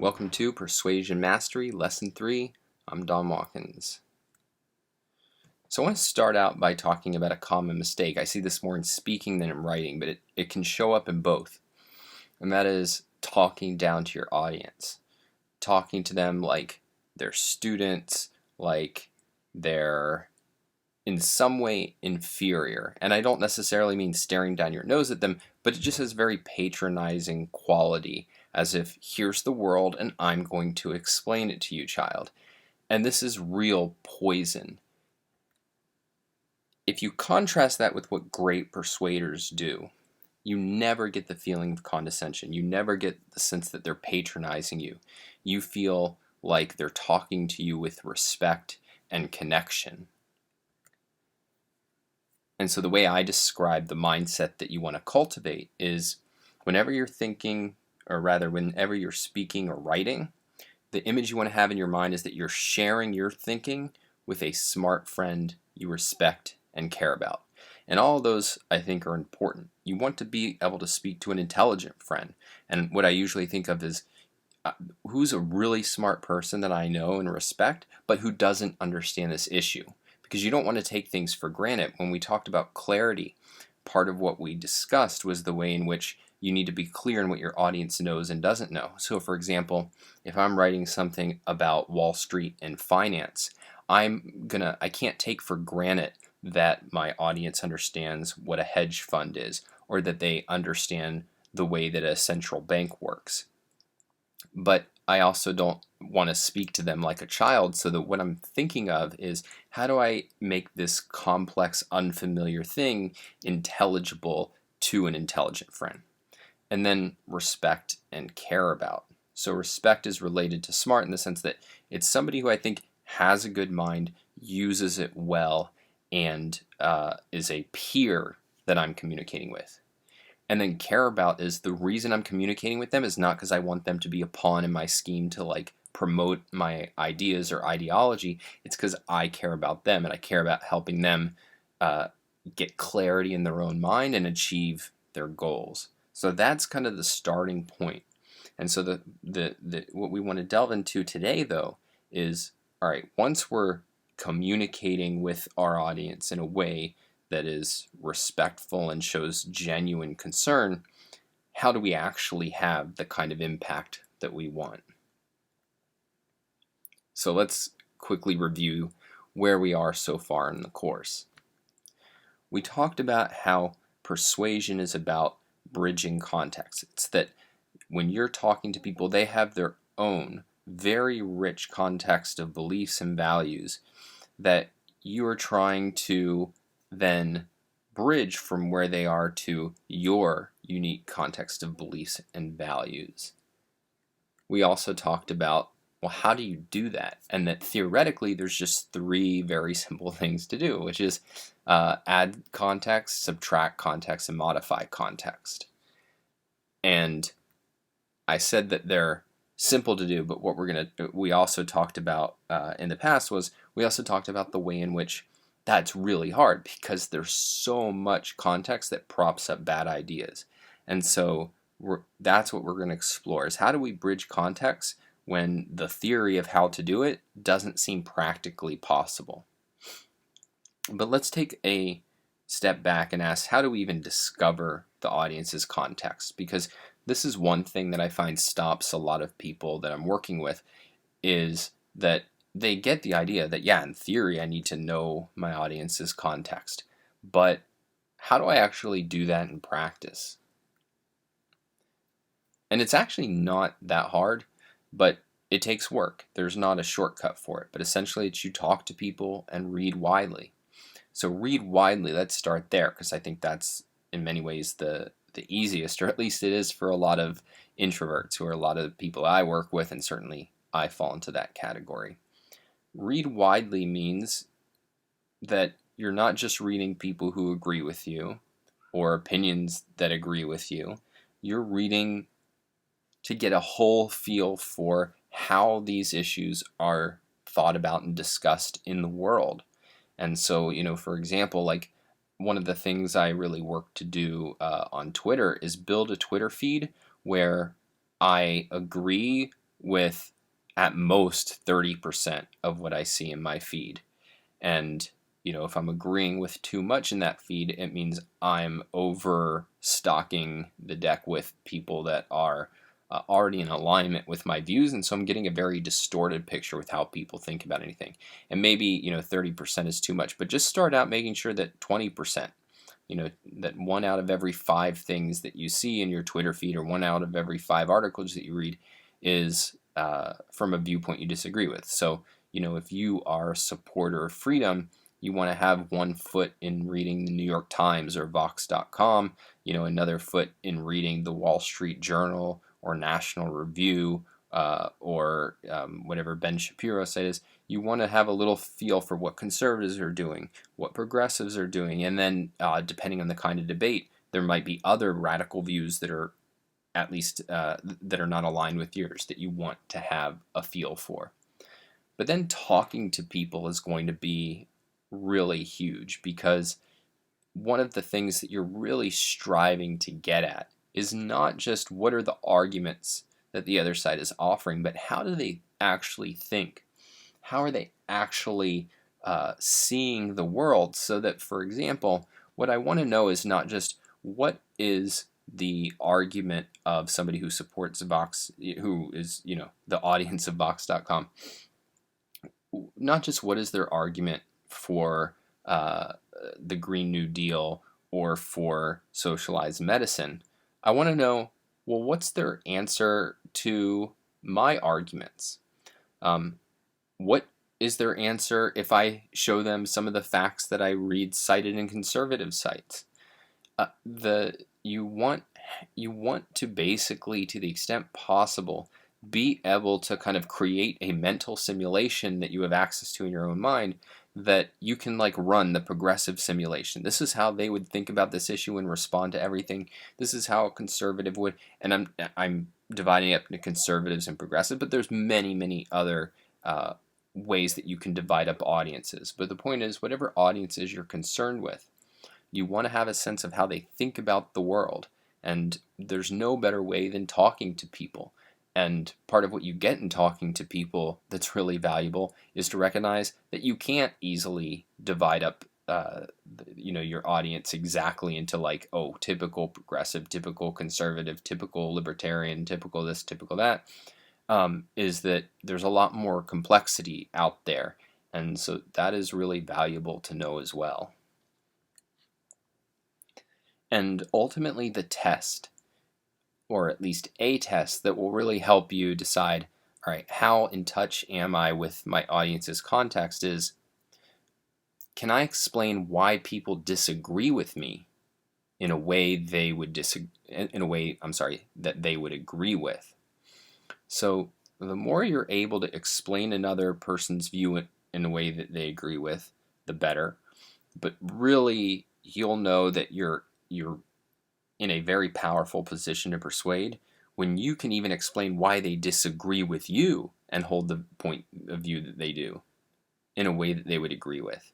Welcome to Persuasion Mastery, Lesson 3. I'm Don Watkins. So I want to start out by talking about a common mistake. I see this more in speaking than in writing, but it can show up in both. And that is talking down to your audience. Talking to them like they're students, like they're in some way inferior. And I don't necessarily mean staring down your nose at them, but it just has very patronizing quality, as if here's the world and I'm going to explain it to you, child. And this is real poison. If you contrast that with what great persuaders do, you never get the feeling of condescension. You never get the sense that they're patronizing you. You feel like they're talking to you with respect and connection. And so the way I describe the mindset that you want to cultivate is whenever you're thinking, or rather whenever you're speaking or writing, the image you want to have in your mind is that you're sharing your thinking with a smart friend you respect and care about. And all of those, I think, are important. You want to be able to speak to an intelligent friend. And what I usually think of is who's a really smart person that I know and respect, but who doesn't understand this issue. Because you don't want to take things for granted. When we talked about clarity, part of what we discussed was the way in which you need to be clear in what your audience knows and doesn't know. So for example, if I'm writing something about Wall Street and finance, I can't take for granted that my audience understands what a hedge fund is, or that they understand the way that a central bank works. But I also don't want to speak to them like a child, so that what I'm thinking of is how do I make this complex, unfamiliar thing intelligible to an intelligent friend? And then respect and care about. So respect is related to smart in the sense that it's somebody who I think has a good mind, uses it well, and is a peer that I'm communicating with. And then care about is the reason I'm communicating with them is not because I want them to be a pawn in my scheme to promote my ideas or ideology. It's because I care about them and I care about helping them get clarity in their own mind and achieve their goals. So that's kind of the starting point. And so the what we want to delve into today, though, is, all right, once we're communicating with our audience in a way that is respectful and shows genuine concern, how do we actually have the kind of impact that we want? So let's quickly review where we are so far in the course. We talked about how persuasion is about bridging context. It's that when you're talking to people, they have their own very rich context of beliefs and values that you are trying to then bridge from where they are to your unique context of beliefs and values. We also talked about, well, how do you do that? And that theoretically there's just three very simple things to do, which is add context, subtract context, and modify context. And I said that they're simple to do, but what we also talked about in the past was we also talked about the way in which that's really hard because there's so much context that props up bad ideas. And so that's what we're going to explore is how do we bridge context when the theory of how to do it doesn't seem practically possible. But let's take a step back and ask, how do we even discover the audience's context? Because this is one thing that I find stops a lot of people that I'm working with, is that they get the idea that, yeah, in theory, I need to know my audience's context. But how do I actually do that in practice? And it's actually not that hard, but it takes work. There's not a shortcut for it. But essentially, it's you talk to people and read widely. So read widely, let's start there, because I think that's in many ways the easiest, or at least it is for a lot of introverts, who are a lot of the people I work with, and certainly I fall into that category. Read widely means that you're not just reading people who agree with you or opinions that agree with you. You're reading to get a whole feel for how these issues are thought about and discussed in the world. And so, for example, one of the things I really work to do on Twitter is build a Twitter feed where I agree with at most 30% of what I see in my feed. And, if I'm agreeing with too much in that feed, it means I'm overstocking the deck with people that are already in alignment with my views. And so I'm getting a very distorted picture with how people think about anything. And maybe, 30% is too much, but just start out making sure that 20%, that 1 out of every 5 things that you see in your Twitter feed, or 1 out of every 5 articles that you read, is from a viewpoint you disagree with. So, if you are a supporter of freedom, you want to have 1 foot in reading the New York Times or Vox.com, another foot in reading the Wall Street Journal or National Review, or whatever Ben Shapiro says. You want to have a little feel for what conservatives are doing, what progressives are doing, and then depending on the kind of debate, there might be other radical views that are at least that are not aligned with yours that you want to have a feel for. But then talking to people is going to be really huge, because one of the things that you're really striving to get at is not just what are the arguments that the other side is offering, but how do they actually think? How are they actually seeing the world? So that, for example, what I want to know is not just what is the argument of somebody who supports Vox, who is, the audience of Vox.com. Not just what is their argument for the Green New Deal or for socialized medicine. I want to know, well, what's their answer to my arguments? What is their answer if I show them some of the facts that I read cited in conservative sites? You want to basically, to the extent possible, be able to kind of create a mental simulation that you have access to in your own mind, that you can run the progressive simulation. This is how they would think about this issue and respond to everything. This is how a conservative would, and I'm dividing up into conservatives and progressive, but there's many other ways that you can divide up audiences. But the point is, whatever audiences you're concerned with, you want to have a sense of how they think about the world. And there's no better way than talking to people. And part of what you get in talking to people that's really valuable is to recognize that you can't easily divide up your audience exactly into typical progressive, typical conservative, typical libertarian, typical this, typical that. Is that there's a lot more complexity out there. And so that is really valuable to know as well. And ultimately the test, or at least a test that will really help you decide, all right, how in touch am I with my audience's context, is, can I explain why people disagree with me in a way that they would agree with? So the more you're able to explain another person's view in a way that they agree with, the better. But really, you'll know that you're in a very powerful position to persuade when you can even explain why they disagree with you and hold the point of view that they do in a way that they would agree with.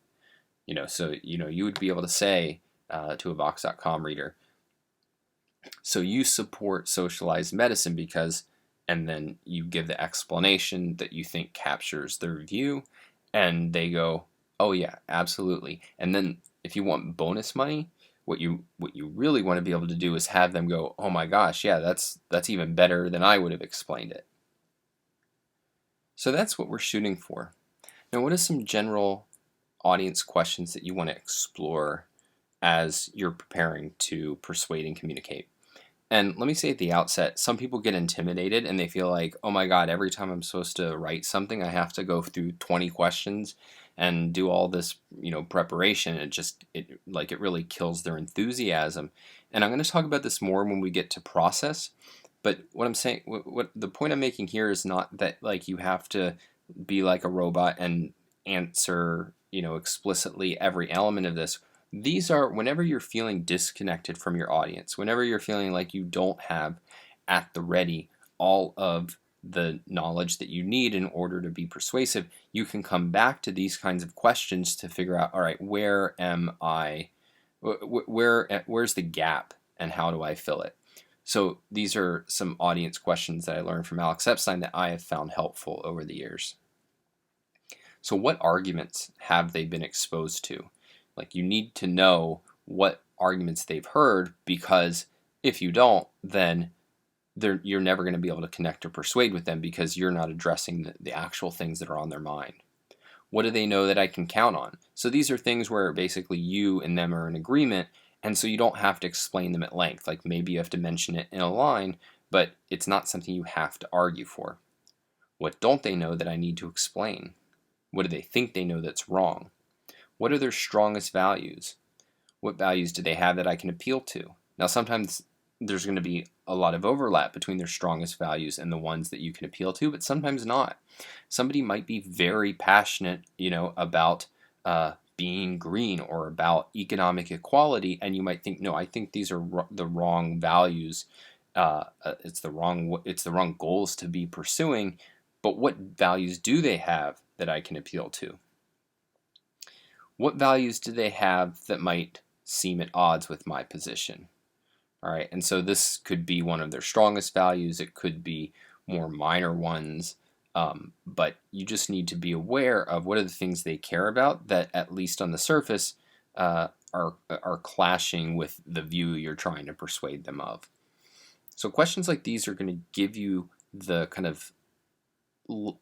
So you would be able to say to a Vox.com reader, so you support socialized medicine because, and then you give the explanation that you think captures their view, and they go, oh yeah, absolutely. And then if you want bonus money, what you really want to be able to do is have them go, oh my gosh, yeah, that's even better than I would have explained it. So that's what we're shooting for. Now, what are some general audience questions that you want to explore as you're preparing to persuade and communicate? And let me say at the outset, some people get intimidated and they feel like, oh my God, every time I'm supposed to write something, I have to go through 20 questions and do all this, preparation. It really kills their enthusiasm. And I'm going to talk about this more when we get to process. But what I'm saying, what the point I'm making here is not that you have to be like a robot and answer, explicitly every element of this. These are whenever you're feeling disconnected from your audience, whenever you're feeling like you don't have at the ready all of the knowledge that you need in order to be persuasive, you can come back to these kinds of questions to figure out, all right, where am I, where's the gap and how do I fill it? So these are some audience questions that I learned from Alex Epstein that I have found helpful over the years. So what arguments have they been exposed to? Like, you need to know what arguments they've heard, because if you don't, then you're never going to be able to connect or persuade with them, because you're not addressing the actual things that are on their mind. What do they know that I can count on? So these are things where basically you and them are in agreement, and so you don't have to explain them at length. Like, maybe you have to mention it in a line, but it's not something you have to argue for. What don't they know that I need to explain? What do they think they know that's wrong? What are their strongest values? What values do they have that I can appeal to? Now, sometimes there's going to be a lot of overlap between their strongest values and the ones that you can appeal to, but sometimes not. Somebody might be very passionate, about being green or about economic equality, and you might think, no, I think these are the wrong values. It's the wrong goals to be pursuing. But what values do they have that I can appeal to? What values do they have that might seem at odds with my position? All right, and so this could be one of their strongest values. It could be more minor ones, but you just need to be aware of what are the things they care about that, at least on the surface, are clashing with the view you're trying to persuade them of. So questions like these are going to give you the kind of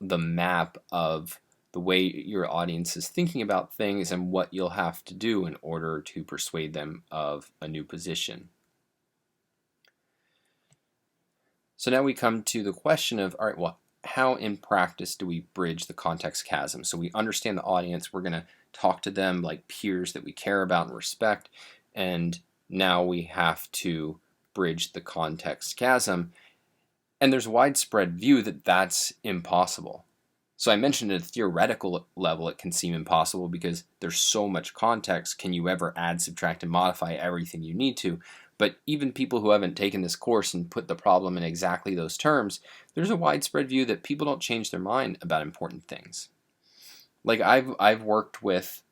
the map of the way your audience is thinking about things and what you'll have to do in order to persuade them of a new position. So now we come to the question of, all right, well, how in practice do we bridge the context chasm? So we understand the audience, we're going to talk to them like peers that we care about and respect, and now we have to bridge the context chasm. And there's widespread view that that's impossible. So I mentioned at a theoretical level it can seem impossible because there's so much context. Can you ever add, subtract, and modify everything you need to? But even people who haven't taken this course and put the problem in exactly those terms, there's a widespread view that people don't change their mind about important things. Like, I've worked with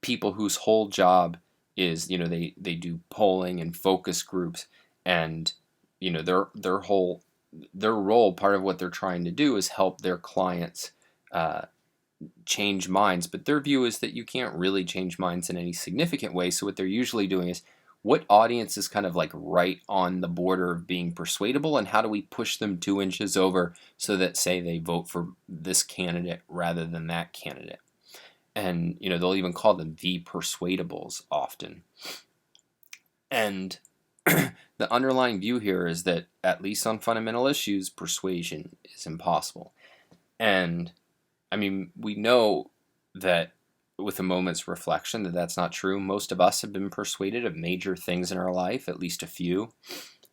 people whose whole job is, they do polling and focus groups, and their role, part of what they're trying to do is help their clients change minds, but their view is that you can't really change minds in any significant way. So what they're usually doing is, what audience is kind of like right on the border of being persuadable, and how do we push them 2 inches over so that, say, they vote for this candidate rather than that candidate? And they'll even call them the persuadables often. And the underlying view here is that, at least on fundamental issues, persuasion is impossible. And I mean, we know that with a moment's reflection that that's not true. Most of us have been persuaded of major things in our life, at least a few.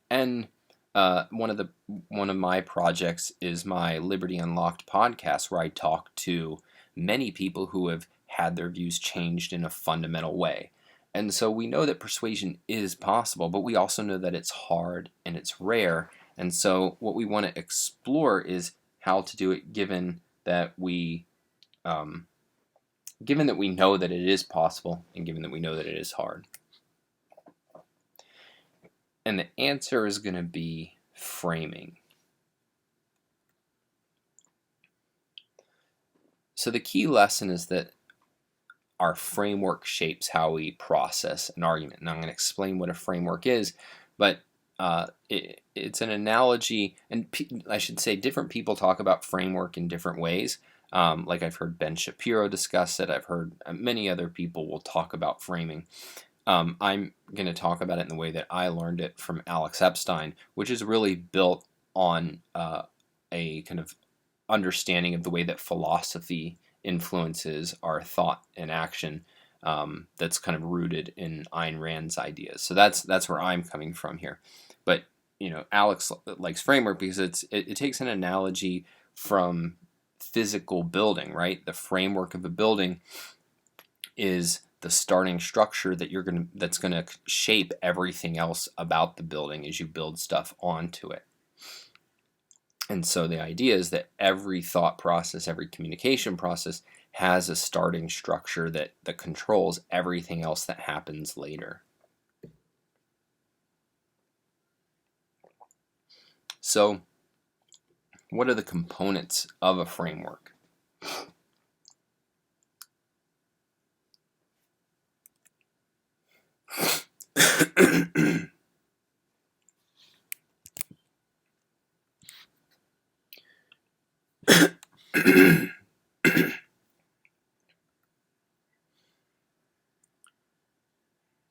And one of my projects is my Liberty Unlocked podcast, where I talk to many people who have had their views changed in a fundamental way. And so we know that persuasion is possible, but we also know that it's hard and it's rare. And so what we want to explore is how to do it, given that we know that it is possible, and given that we know that it is hard. And the answer is going to be framing. So the key lesson is that our framework shapes how we process an argument. And I'm going to explain what a framework is, but it's an analogy, and I should say different people talk about framework in different ways. Like, I've heard Ben Shapiro discuss it. I've heard many other people will talk about framing. I'm going to talk about it in the way that I learned it from Alex Epstein, which is really built on a kind of understanding of the way that philosophy influences our thought and action, that's kind of rooted in Ayn Rand's ideas. So that's where I'm coming from here. But Alex likes framework because it takes an analogy from physical building, right? The framework of a building is the starting structure that's gonna shape everything else about the building as you build stuff onto it. And so the idea is that every thought process, every communication process has a starting structure that controls everything else that happens later. So, what are the components of a framework?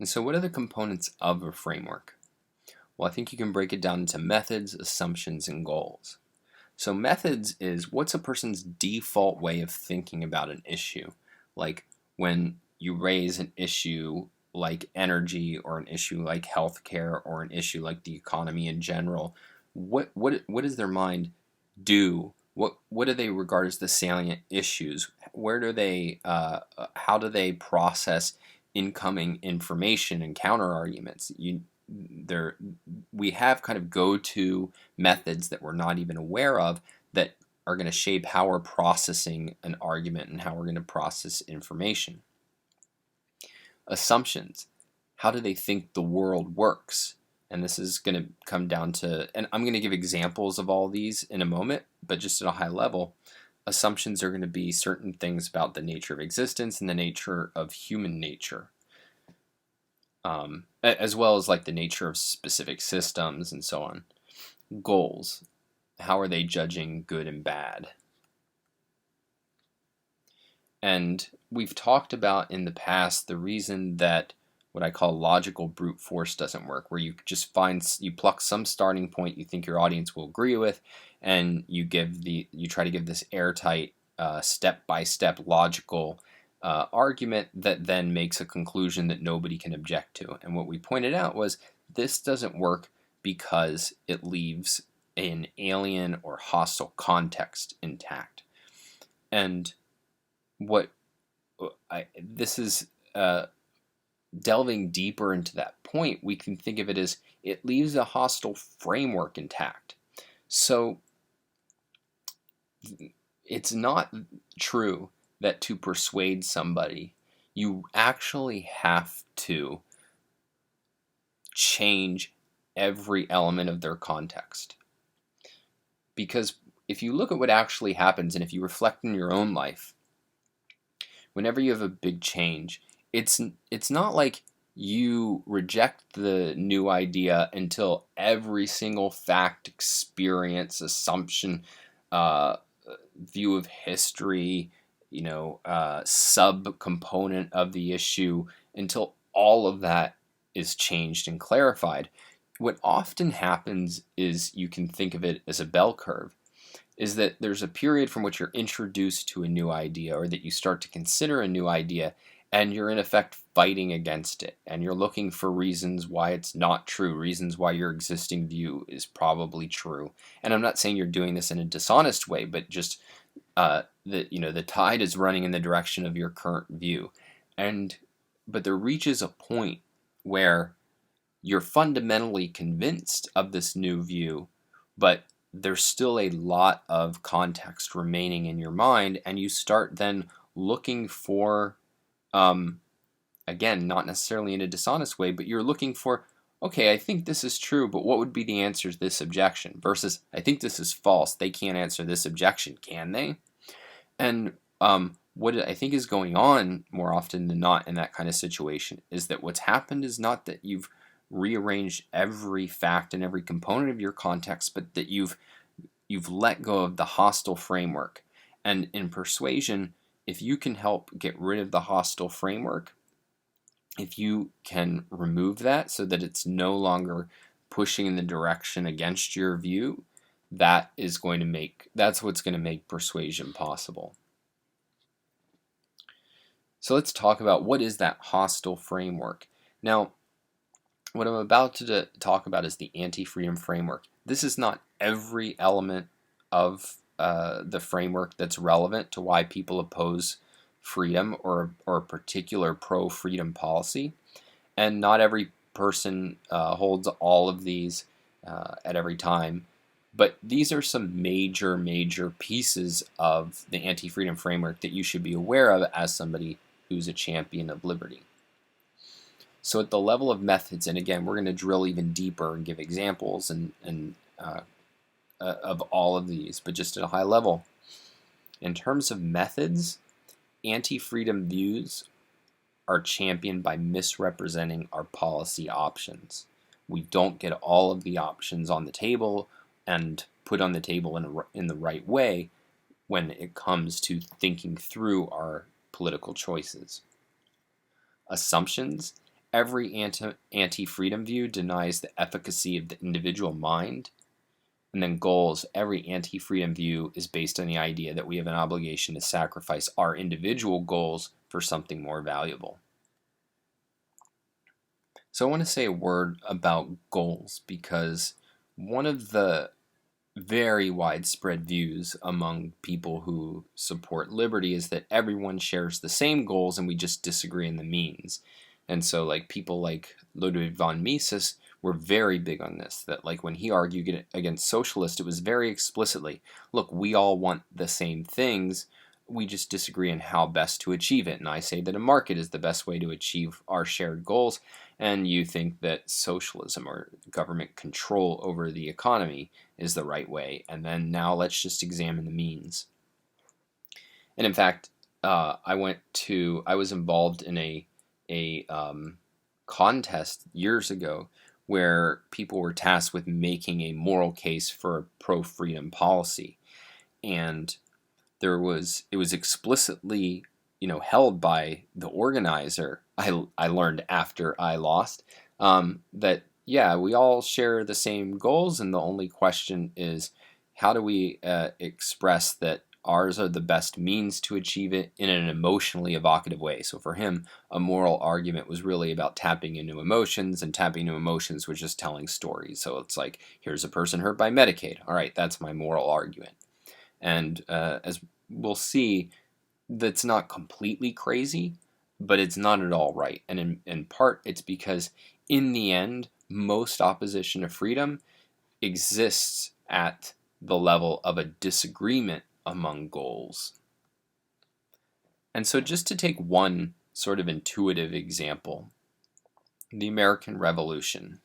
And so what are the components of a framework? Well, I think you can break it down into methods, assumptions, and goals. So methods is what's a person's default way of thinking about an issue. Like when you raise an issue like energy, or an issue like healthcare, or an issue like the economy in general, what does their mind do? What do they regard as the salient issues? Where do they how do they process incoming information and counter arguments? We have kind of go-to methods that we're not even aware of that are going to shape how we're processing an argument and how we're going to process information. Assumptions. How do they think the world works? And this is going to come down to, and I'm going to give examples of all these in a moment, but just at a high level, assumptions are going to be certain things about the nature of existence and the nature of human nature, as well as like the nature of specific systems and so on. Goals. How are they judging good and bad? And we've talked about in the past the reason that what I call logical brute force doesn't work, where you just you pluck some starting point you think your audience will agree with, and you try to give this airtight, step-by-step logical argument that then makes a conclusion that nobody can object to. And what we pointed out was this doesn't work because it leaves an alien or hostile context intact. And this is delving deeper into that point, we can think of it as it leaves a hostile framework intact. So it's not true that to persuade somebody, you actually have to change every element of their context. Because if you look at what actually happens, and if you reflect in your own life, whenever you have a big change, it's not like you reject the new idea until every single fact, experience, assumption, view of history, sub-component of the issue, until all of that is changed and clarified. What often happens is, you can think of it as a bell curve, is that there's a period from which you're introduced to a new idea, or that you start to consider a new idea, and you're in effect fighting against it, and you're looking for reasons why it's not true, reasons why your existing view is probably true. And I'm not saying you're doing this in a dishonest way, but just the tide is running in the direction of your current view. But there reaches a point where you're fundamentally convinced of this new view, but there's still a lot of context remaining in your mind, and you start then looking for, again, not necessarily in a dishonest way, but you're looking for, okay, I think this is true, but what would be the answer to this objection? Versus, I think this is false, they can't answer this objection, can they? And what I think is going on more often than not in that kind of situation is that what's happened is not that you've rearranged every fact and every component of your context, but that you've let go of the hostile framework. And in persuasion, if you can help get rid of the hostile framework, if you can remove that so that it's no longer pushing in the direction against your view, that's what's going to make persuasion possible. So let's talk about what is that hostile framework. Now, what I'm about to talk about is the anti-freedom framework. This is not every element of the framework that's relevant to why people oppose freedom or a particular pro-freedom policy. And not every person holds all of these at every time. But these are some major pieces of the anti-freedom framework that you should be aware of as somebody who's a champion of liberty. So at the level of methods, and again, we're going to drill even deeper and give examples and of all of these, but just at a high level. In terms of methods, anti-freedom views are championed by misrepresenting our policy options. We don't get all of the options on the table and put on the table in the right way when it comes to thinking through our political choices. Assumptions. Every anti-freedom view denies the efficacy of the individual mind. And then goals. Every anti-freedom view is based on the idea that we have an obligation to sacrifice our individual goals for something more valuable. So I want to say a word about goals, because one of the very widespread views among people who support liberty is that everyone shares the same goals and we just disagree in the means. And so like people like Ludwig von Mises were very big on this, that like when he argued against socialists, it was very explicitly, look, we all want the same things, we just disagree on how best to achieve it. And I say that a market is the best way to achieve our shared goals, and you think that socialism or government control over the economy is the right way. And then now let's just examine the means. And in fact, I was involved in a contest years ago where people were tasked with making a moral case for a pro-freedom policy, and it was explicitly held by the organizer. I learned after I lost that yeah, we all share the same goals, and the only question is how do we express that ours are the best means to achieve it in an emotionally evocative way. So for him, a moral argument was really about tapping into emotions, and tapping into emotions was just telling stories. So it's like, here's a person hurt by Medicaid. All right, that's my moral argument. And as we'll see, that's not completely crazy, but it's not at all right. And in part, it's because in the end, most opposition to freedom exists at the level of a disagreement among goals. And so just to take one sort of intuitive example, the American Revolution.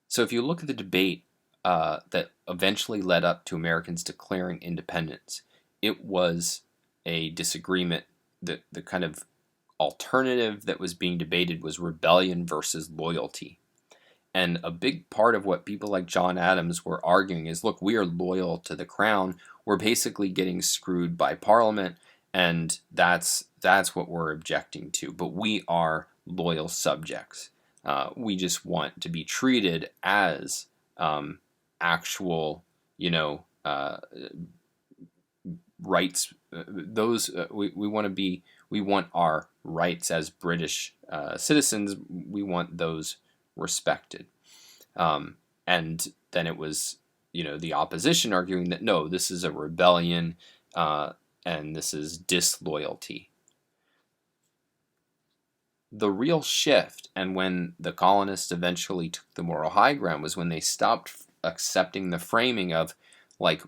So if you look at the debate that eventually led up to Americans declaring independence, it was a disagreement. The kind of alternative that was being debated was rebellion versus loyalty. And a big part of what people like John Adams were arguing is, look, we are loyal to the crown. We're basically getting screwed by Parliament, and that's what we're objecting to. But we are loyal subjects. We just want to be treated as actual, rights. We want our rights as British citizens. We want those respected. And then it was, the opposition arguing that no, this is a rebellion and this is disloyalty. The real shift, and when the colonists eventually took the moral high ground, was when they stopped accepting the framing of like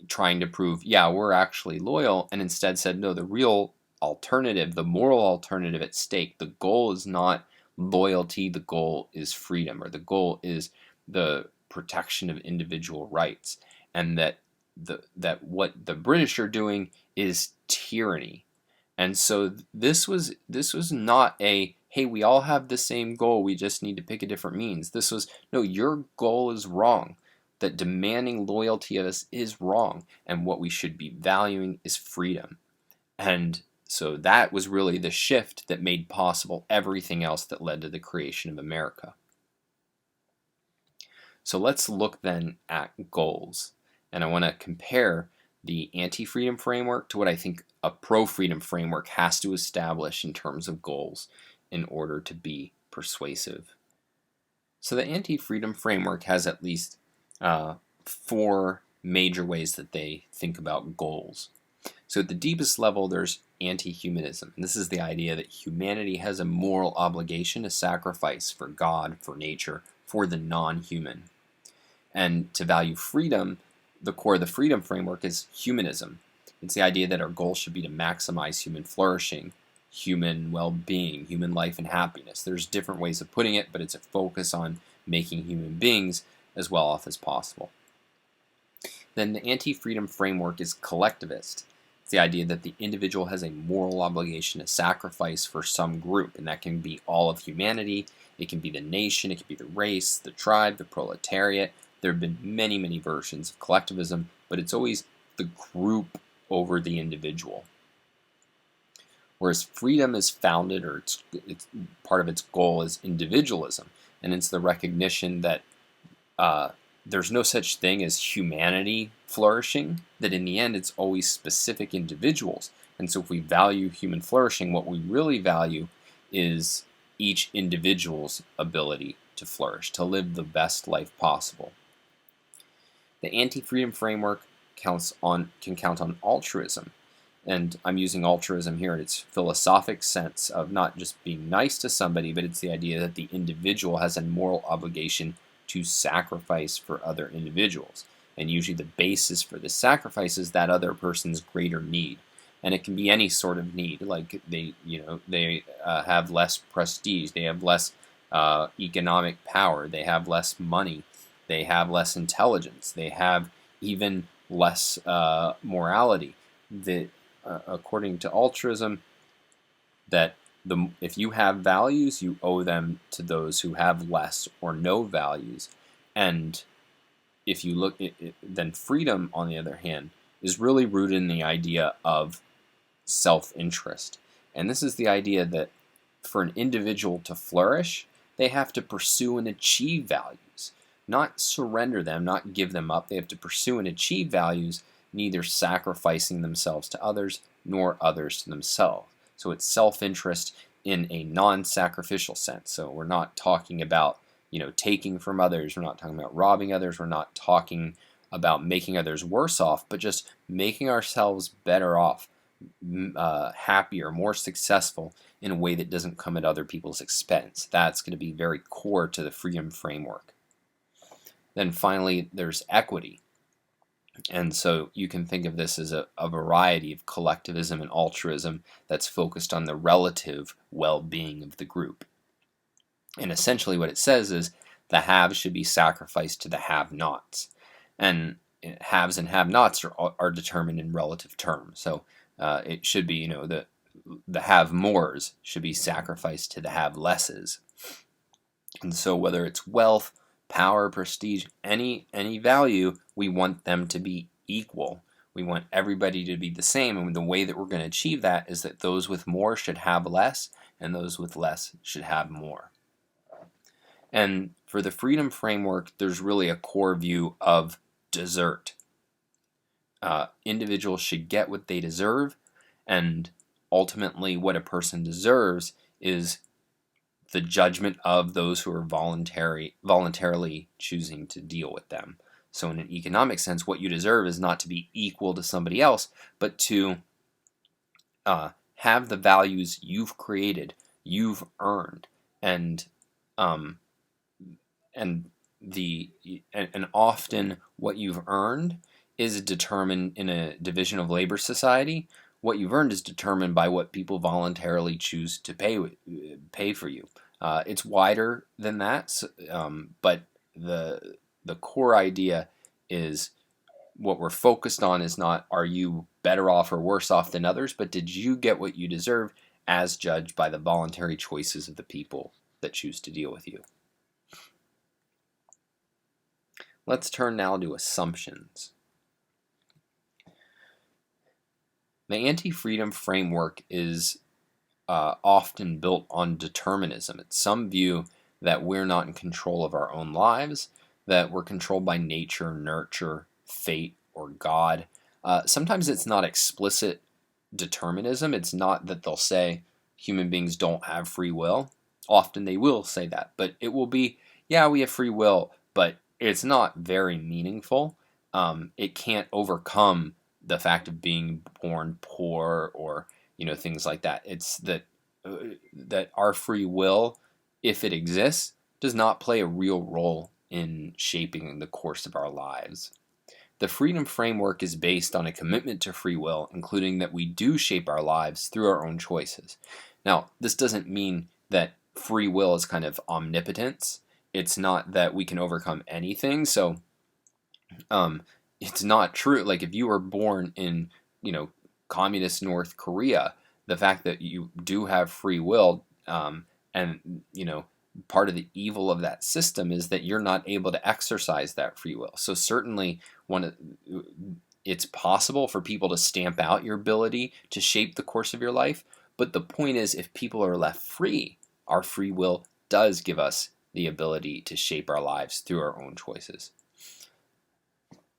trying to prove, yeah, we're actually loyal, and instead said, no, the real alternative, the moral alternative at stake, the goal is not loyalty, the goal is freedom, or the goal is the protection of individual rights, and that what the British are doing is tyranny. And so this was not a, hey, we all have the same goal, we just need to pick a different means. This was, no, your goal is wrong, that demanding loyalty of us is wrong, and what we should be valuing is freedom. And so that was really the shift that made possible everything else that led to the creation of America. So let's look then at goals. And I want to compare the anti-freedom framework to what I think a pro-freedom framework has to establish in terms of goals in order to be persuasive. So the anti-freedom framework has at least 4 major ways that they think about goals. So at the deepest level, there's anti-humanism. And this is the idea that humanity has a moral obligation to sacrifice for God, for nature, for the non-human. And to value freedom, the core of the freedom framework is humanism. It's the idea that our goal should be to maximize human flourishing, human well-being, human life and happiness. There's different ways of putting it, but it's a focus on making human beings as well off as possible. Then the anti-freedom framework is collectivist. It's the idea that the individual has a moral obligation to sacrifice for some group, and that can be all of humanity, it can be the nation, it can be the race, the tribe, the proletariat. There have been many, many versions of collectivism, but it's always the group over the individual. Whereas freedom is founded, or it's part of its goal is individualism, and it's the recognition that there's no such thing as humanity flourishing, that in the end it's always specific individuals. And so if we value human flourishing, what we really value is each individual's ability to flourish, to live the best life possible. The anti-freedom framework can count on altruism. And I'm using altruism here in its philosophic sense of not just being nice to somebody, but it's the idea that the individual has a moral obligation to sacrifice for other individuals. And usually the basis for this sacrifice is that other person's greater need. And it can be any sort of need, like they have less prestige, they have less economic power, they have less money, they have less intelligence, they have even less morality. According to altruism, that if you have values, you owe them to those who have less or no values. And if you look at it, then freedom, on the other hand, is really rooted in the idea of self-interest. And this is the idea that for an individual to flourish, they have to pursue and achieve values, not surrender them, not give them up. They have to pursue and achieve values, neither sacrificing themselves to others nor others to themselves. So it's self-interest in a non-sacrificial sense. So we're not talking about, taking from others. We're not talking about robbing others. We're not talking about making others worse off, but just making ourselves better off, happier, more successful in a way that doesn't come at other people's expense. That's going to be very core to the freedom framework. Then finally, there's equity. And so you can think of this as a variety of collectivism and altruism that's focused on the relative well-being of the group. And essentially what it says is the haves should be sacrificed to the have-nots. And haves and have-nots are determined in relative terms. So it should be, the have-mores should be sacrificed to the have-lesses. And so whether it's wealth, power, prestige, any value, we want them to be equal. We want everybody to be the same, and the way that we're going to achieve that is that those with more should have less, and those with less should have more. And for the freedom framework, there's really a core view of desert. Individuals should get what they deserve, and ultimately what a person deserves is the judgment of those who are voluntarily choosing to deal with them. So in an economic sense, what you deserve is not to be equal to somebody else, but to have the values you've created, you've earned, and often what you've earned is determined in a division of labor society. What you've earned is determined by what people voluntarily choose to pay for you. It's wider than that, but the core idea is what we're focused on is not are you better off or worse off than others, but did you get what you deserve as judged by the voluntary choices of the people that choose to deal with you. Let's turn now to assumptions. The anti-freedom framework is often built on determinism. It's some view that we're not in control of our own lives, that we're controlled by nature, nurture, fate, or God. Sometimes it's not explicit determinism. It's not that they'll say human beings don't have free will. Often they will say that, but it will be, yeah, we have free will, but it's not very meaningful. It can't overcome the fact of being born poor or things like that. It's that our free will, if it exists, does not play a real role in shaping the course of our lives. The freedom framework is based on a commitment to free will, including that we do shape our lives through our own choices. Now, this doesn't mean that free will is kind of omnipotence. it's not that we can overcome anything. So it's not true. Like if you were born in, communist North Korea, the fact that you do have free will, and part of the evil of that system is that you're not able to exercise that free will. So certainly it's possible for people to stamp out your ability to shape the course of your life. But the point is, if people are left free, our free will does give us the ability to shape our lives through our own choices.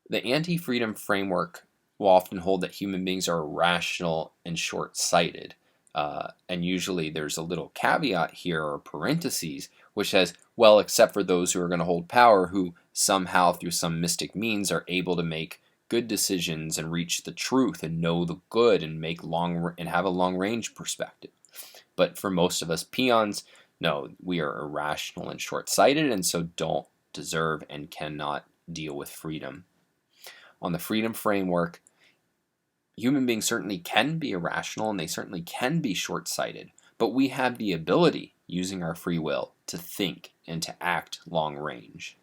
The anti-freedom framework will often hold that human beings are irrational and short-sighted. And usually there's a little caveat here or parentheses which says, well, except for those who are going to hold power, who somehow through some mystic means are able to make good decisions and reach the truth and know the good and have a long-range perspective. But for most of us peons, no, we are irrational and short-sighted, and so don't deserve and cannot deal with freedom. On the freedom framework, human beings certainly can be irrational and they certainly can be short-sighted, but we have the ability, using our free will, to think and to act long-range.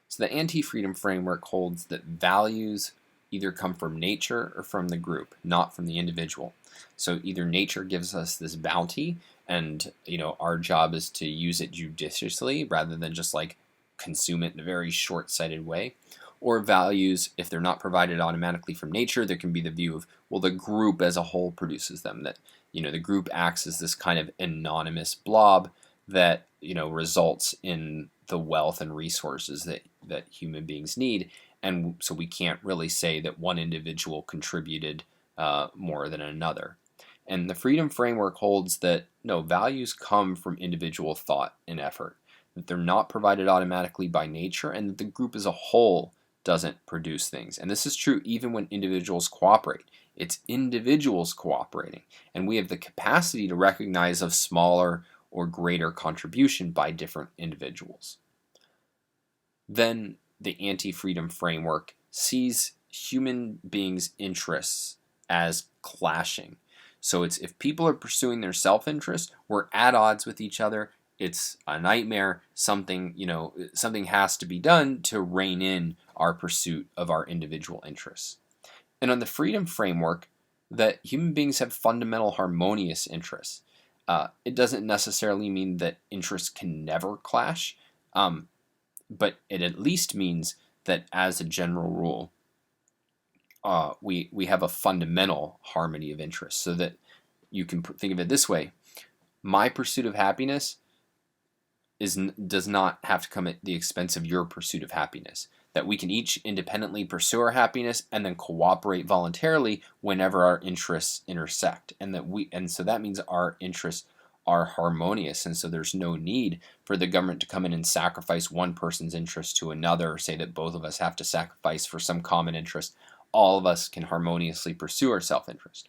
So the anti-freedom framework holds that values either come from nature or from the group, not from the individual. So either nature gives us this bounty and our job is to use it judiciously rather than just like consume it in a very short-sighted way, or values, if they're not provided automatically from nature, there can be the view of, well, the group as a whole produces them, that the group acts as this kind of anonymous blob that results in the wealth and resources that human beings need. And so we can't really say that one individual contributed more than another. And the freedom framework holds that no, values come from individual thought and effort, that they're not provided automatically by nature, and that the group as a whole doesn't produce things. And this is true even when individuals cooperate. It's individuals cooperating, and we have the capacity to recognize a smaller or greater contribution by different individuals. Then the anti-freedom framework sees human beings' interests as clashing. So it's if people are pursuing their self-interest, we're at odds with each other. It's a nightmare. Something has to be done to rein in our pursuit of our individual interests. And on the freedom framework, that human beings have fundamental harmonious interests. It doesn't necessarily mean that interests can never clash, but it at least means that as a general rule, we have a fundamental harmony of interests, so that you can think of it this way. My pursuit of happiness does not have to come at the expense of your pursuit of happiness. That we can each independently pursue our happiness and then cooperate voluntarily whenever our interests intersect, and so that means our interests are harmonious, and so there's no need for the government to come in and sacrifice one person's interest to another, or say that both of us have to sacrifice for some common interest. All of us can harmoniously pursue our self-interest.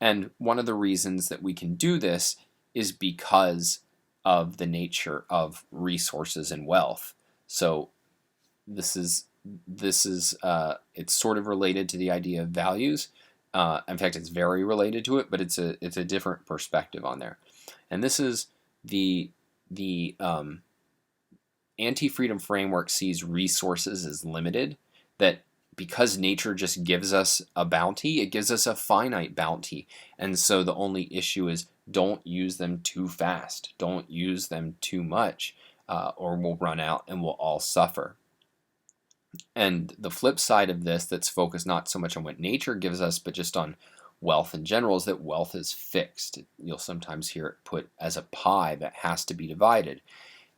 And one of the reasons that we can do this is because of the nature of resources and wealth. So this is it's sort of related to the idea of values. In fact, it's very related to it, but it's a different perspective on there. And this is the anti-freedom framework sees resources as limited, that because nature just gives us a bounty, it gives us a finite bounty. And so the only issue is don't use them too fast. Don't use them too much, or we'll run out and we'll all suffer. And the flip side of this, that's focused not so much on what nature gives us, but just on wealth in general, is that wealth is fixed. You'll sometimes hear it put as a pie that has to be divided.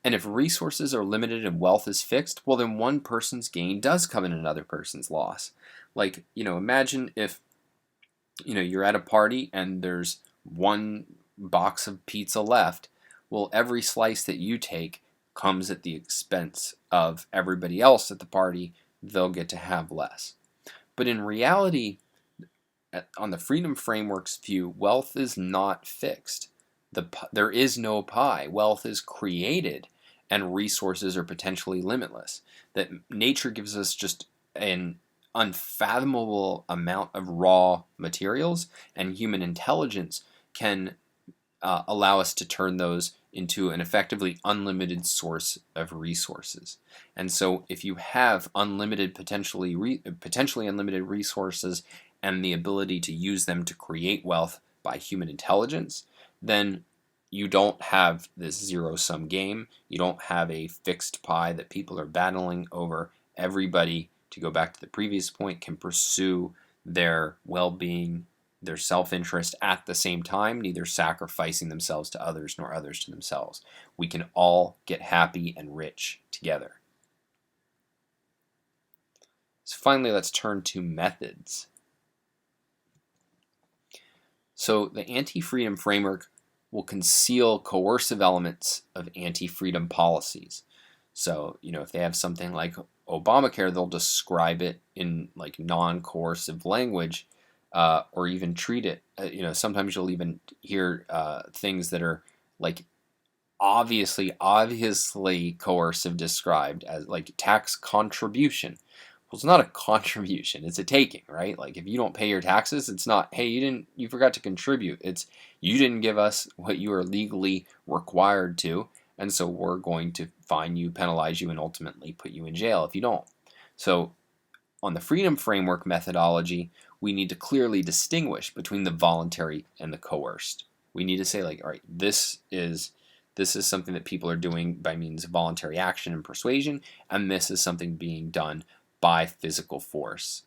And if resources are limited and wealth is fixed, well, then one person's gain does come in another person's loss. Like, imagine if, you're at a party and there's one box of pizza left. Well, every slice that you take comes at the expense of everybody else at the party. They'll get to have less. But in reality, on the freedom framework's view, wealth is not fixed. There is no pie. Wealth is created, and resources are potentially limitless. That nature gives us just an unfathomable amount of raw materials, and human intelligence can allow us to turn those into an effectively unlimited source of resources. And so if you have unlimited, potentially unlimited resources and the ability to use them to create wealth by human intelligence, then you don't have this zero-sum game. You don't have a fixed pie that people are battling over. Everybody, to go back to the previous point, can pursue their well-being, their self-interest at the same time, neither sacrificing themselves to others nor others to themselves. We can all get happy and rich together. So finally, let's turn to methods. So the anti-freedom framework will conceal coercive elements of anti-freedom policies. So, if they have something like Obamacare, they'll describe it in like non-coercive language, or even treat it. Sometimes you'll even hear things that are like obviously coercive described as like tax contribution. Well, it's not a contribution, it's a taking, right? Like if you don't pay your taxes, it's not, hey, you forgot to contribute. It's you didn't give us what you are legally required to, and so we're going to fine you, penalize you, and ultimately put you in jail if you don't. So on the freedom framework methodology, we need to clearly distinguish between the voluntary and the coerced. We need to say like, all right, this is something that people are doing by means of voluntary action and persuasion, and this is something being done by physical force.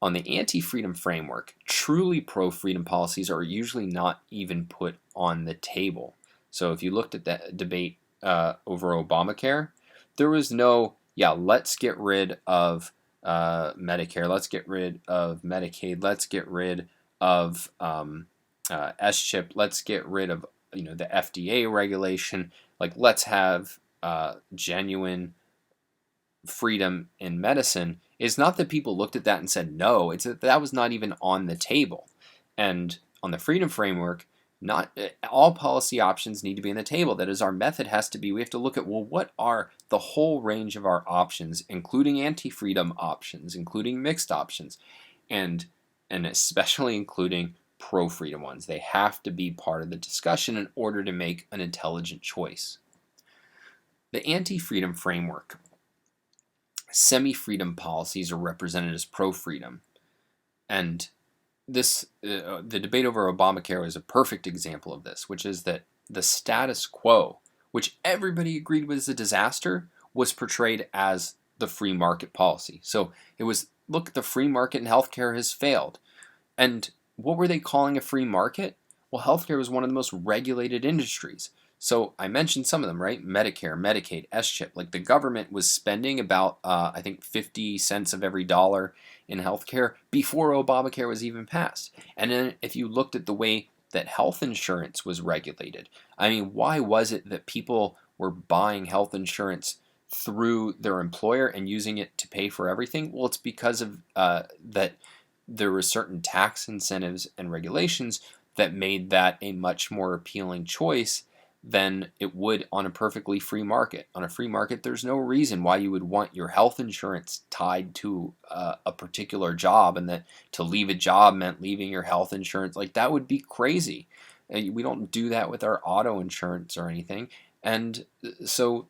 On the anti-freedom framework, truly pro-freedom policies are usually not even put on the table. So if you looked at that debate over Obamacare, there was no, let's get rid of Medicare, let's get rid of Medicaid, let's get rid of S-chip, let's get rid of the FDA regulation, like let's have genuine freedom in medicine. Is not that people looked at that and said no, it's that was not even on the table. And on the freedom framework, not all policy options need to be on the table. That is, our method has to be, we have to look at, well, what are the whole range of our options, including anti-freedom options, including mixed options, and especially including pro-freedom ones. They have to be part of the discussion in order to make an intelligent choice. The anti-freedom framework, semi-freedom policies are represented as pro-freedom, and this the debate over Obamacare is a perfect example of this, which is that the status quo, which everybody agreed was a disaster, was portrayed as the free market policy. So it was, look, the free market in healthcare has failed. And what were they calling a free market? Well, healthcare was one of the most regulated industries. So I mentioned some of them, right? Medicare, Medicaid, S-chip. Like the government was spending about, I think, 50 cents of every dollar in healthcare before Obamacare was even passed. And then if you looked at the way that health insurance was regulated, I mean, why was it that people were buying health insurance through their employer and using it to pay for everything? Well, it's because of that there were certain tax incentives and regulations that made that a much more appealing choice than it would on a perfectly free market. On a free market, there's no reason why you would want your health insurance tied to a particular job, and that to leave a job meant leaving your health insurance. Like, that would be crazy. We don't do that with our auto insurance or anything. And so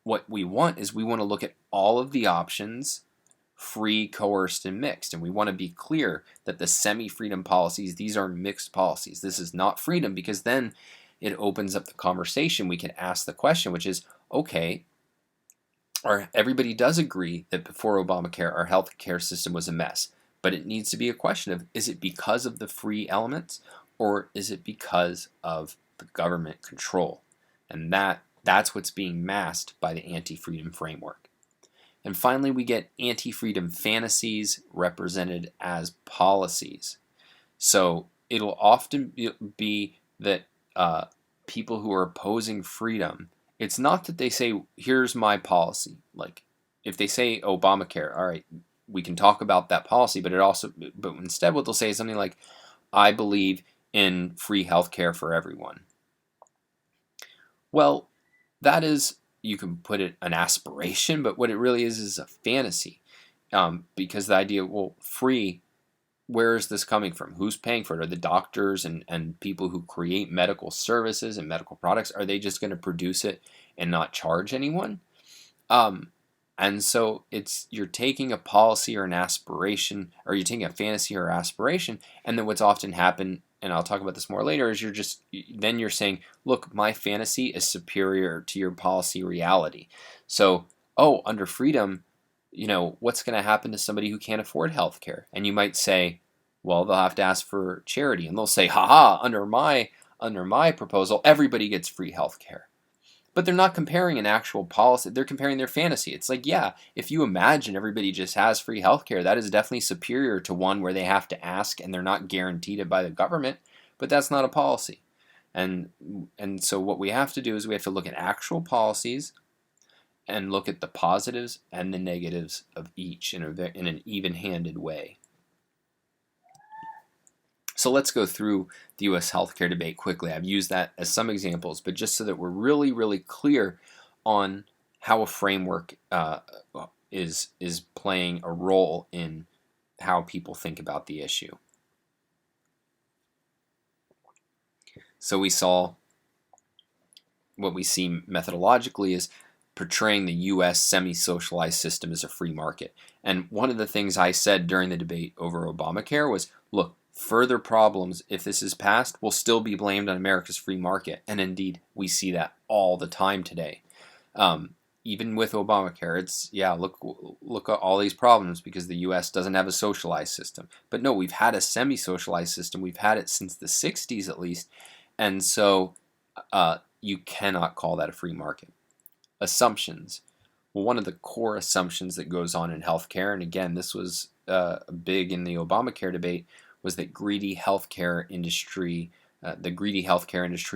what we want is, we want to look at all of the options, free, coerced, and mixed. And we want to be clear that the semi-freedom policies, these are mixed policies. This is not freedom, because then it opens up the conversation. We can ask the question, which is, okay, everybody does agree that before Obamacare, our healthcare system was a mess. But it needs to be a question of, is it because of the free elements, or is it because of the government control? And that's what's being masked by the anti-freedom framework. And finally, we get anti-freedom fantasies represented as policies. So it'll often be that people who are opposing freedom, it's not that they say, here's my policy. Like, if they say Obamacare, all right, we can talk about that policy, but instead what they'll say is something like, I believe in free healthcare for everyone. Well, that is, you can put it an aspiration, but what it really is a fantasy. Because the idea, well, free where is this coming from? Who's paying for it? Are the doctors and people who create medical services and medical products, are they just going to produce it and not charge anyone? Um, and so you're taking a policy or an aspiration, or you're taking a fantasy or aspiration, and then what's often happened, and I'll talk about this more later, is you're saying, look, my fantasy is superior to your policy reality. So, under freedom, what's going to happen to somebody who can't afford health care? And you might say, well, they'll have to ask for charity, and they'll say, haha, under my proposal, everybody gets free health care. But they're not comparing an actual policy. They're comparing their fantasy. It's like, yeah, if you imagine everybody just has free healthcare, that is definitely superior to one where they have to ask and they're not guaranteed it by the government. But that's not a policy. And so what we have to do is we have to look at actual policies and look at the positives and the negatives of each in an even-handed way. So let's go through the U.S. healthcare debate quickly. I've used that as some examples, but just so that we're really, really clear on how a framework is playing a role in how people think about the issue. So we saw what we see methodologically is portraying the U.S. semi-socialized system as a free market. And one of the things I said during the debate over Obamacare was, look, further problems, if this is passed, will still be blamed on America's free market. And indeed, we see that all the time today. Even with Obamacare, look at all these problems because the U.S. doesn't have a socialized system. But no, we've had a semi-socialized system. We've had it since the 60s at least. And so you cannot call that a free market. Assumptions. Well, one of the core assumptions that goes on in healthcare, and again, this was big in the Obamacare debate, was that the greedy healthcare industry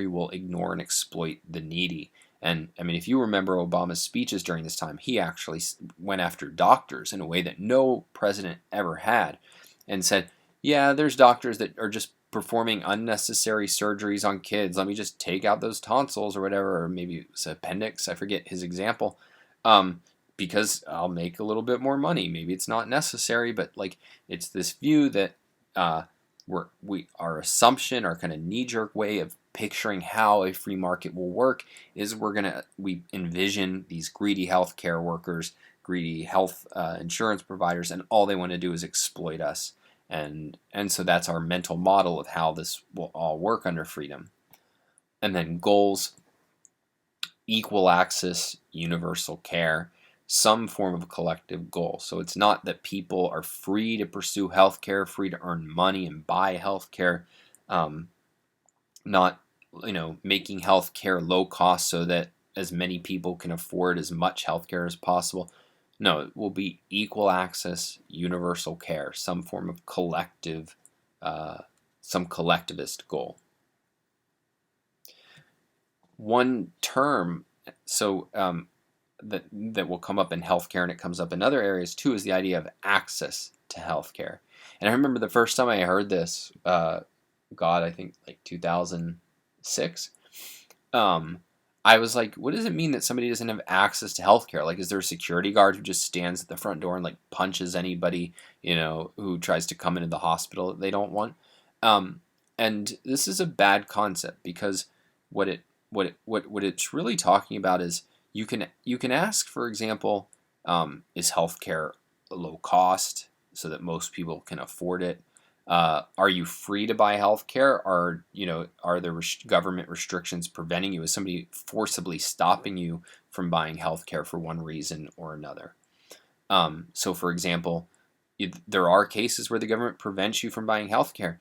will ignore and exploit the needy. And I mean, if you remember Obama's speeches during this time, he actually went after doctors in a way that no president ever had, and said, yeah, there's doctors that are just performing unnecessary surgeries on kids. Let me just take out those tonsils or whatever, or maybe it was appendix. I forget his example. Because I'll make a little bit more money. Maybe it's not necessary, but like it's this view that our assumption, our kind of knee-jerk way of picturing how a free market will work is we envision these greedy healthcare workers, greedy health insurance providers, and all they want to do is exploit us. And so that's our mental model of how this will all work under freedom. And then goals: equal access, universal care, some form of collective goal. So it's not that people are free to pursue healthcare, free to earn money and buy healthcare, not making healthcare low cost so that as many people can afford as much healthcare as possible. No, it will be equal access, universal care, some form of collective, some collectivist goal. One term, that will come up in healthcare, and it comes up in other areas too, is the idea of access to healthcare. And I remember the first time I heard this, I think like 2006. I was like, what does it mean that somebody doesn't have access to healthcare? Like, is there a security guard who just stands at the front door and like punches anybody, who tries to come into the hospital that they don't want? And this is a bad concept because what it's really talking about is you can ask, for example, is healthcare low cost so that most people can afford it? Are you free to buy healthcare? Are there government restrictions preventing you? Is somebody forcibly stopping you from buying healthcare for one reason or another? So, for example, there are cases where the government prevents you from buying healthcare.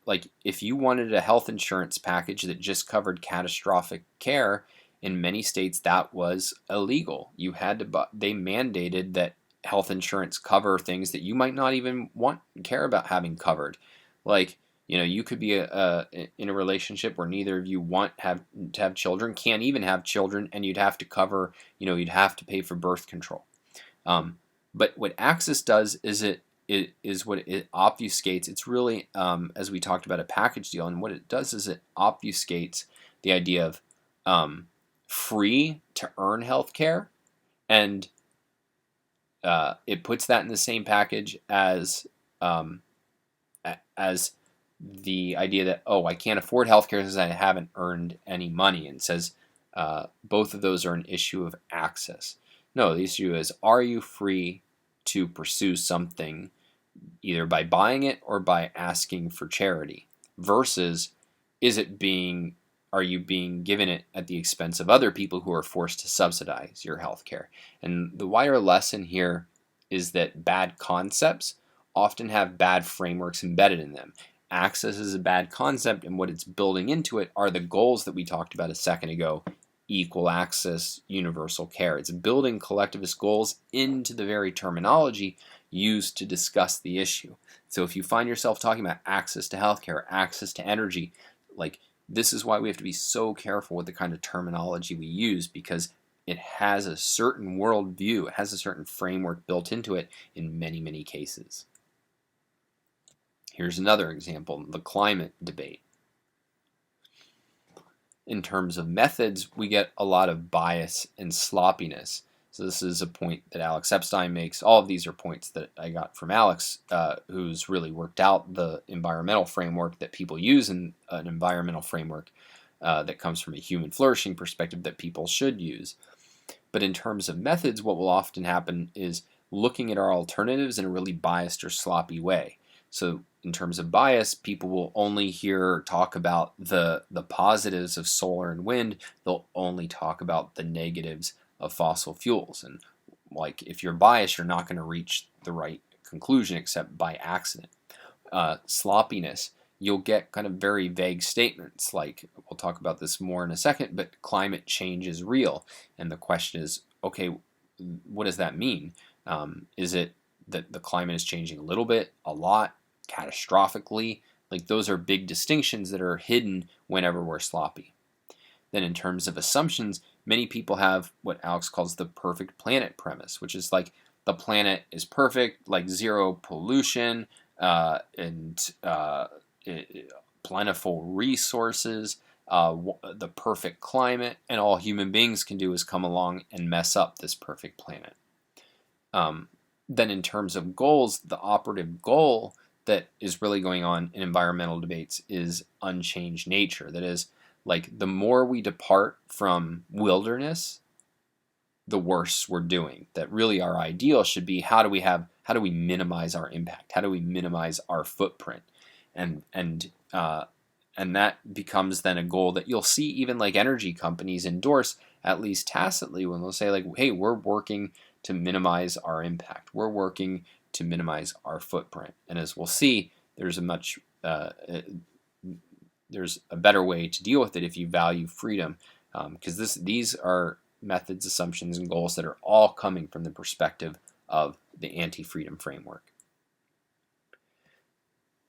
Like if you wanted a health insurance package that just covered catastrophic care, in many states that was illegal. You had to they mandated that health insurance cover things that you might not even care about having covered. Like, you could be in a relationship where neither of you want to have children, can't even have children, and you'd have to cover, you'd have to pay for birth control. But what access does is it obfuscates. It's really, as we talked about, a package deal, and what it does is it obfuscates the idea of free to earn health care, and it puts that in the same package as as the idea that, oh, I can't afford healthcare because I haven't earned any money, and says both of those are an issue of access. No, the issue is, are you free to pursue something either by buying it or by asking for charity, versus are you being given it at the expense of other people who are forced to subsidize your healthcare? And the wider lesson here is that bad concepts often have bad frameworks embedded in them. Access is a bad concept, and what it's building into it are the goals that we talked about a second ago: equal access, universal care. It's building collectivist goals into the very terminology used to discuss the issue. So if you find yourself talking about access to healthcare, access to energy, like, this is why we have to be so careful with the kind of terminology we use, because it has a certain worldview, it has a certain framework built into it in many, many cases. Here's another example, the climate debate. In terms of methods, we get a lot of bias and sloppiness. So this is a point that Alex Epstein makes. All of these are points that I got from Alex, who's really worked out the environmental framework that people use, in an environmental framework that comes from a human flourishing perspective that people should use. But in terms of methods, what will often happen is looking at our alternatives in a really biased or sloppy way. So in terms of bias, people will only hear talk about the positives of solar and wind. They'll only talk about the negatives of fossil fuels. And like, if you're biased, you're not going to reach the right conclusion except by accident. Sloppiness, you'll get kind of very vague statements, like, we'll talk about this more in a second, but climate change is real. And the question is, okay, what does that mean? Is it that the climate is changing a little bit, a lot, catastrophically? Like, those are big distinctions that are hidden whenever we're sloppy. Then in terms of assumptions, many people have what Alex calls the perfect planet premise, which is like, the planet is perfect, like zero pollution, and plentiful resources, the perfect climate, and all human beings can do is come along and mess up this perfect planet. Then in terms of goals, the operative goal that is really going on in environmental debates is unchanged nature. That is, like, the more we depart from wilderness, the worse we're doing. That really our ideal should be, how do we minimize our impact? How do we minimize our footprint? And that becomes then a goal that you'll see even like energy companies endorse, at least tacitly, when they'll say, like, hey, we're working to minimize our impact. We're working to minimize our footprint. And as we'll see, there's a better way to deal with it if you value freedom, because these are methods, assumptions, and goals that are all coming from the perspective of the anti-freedom framework.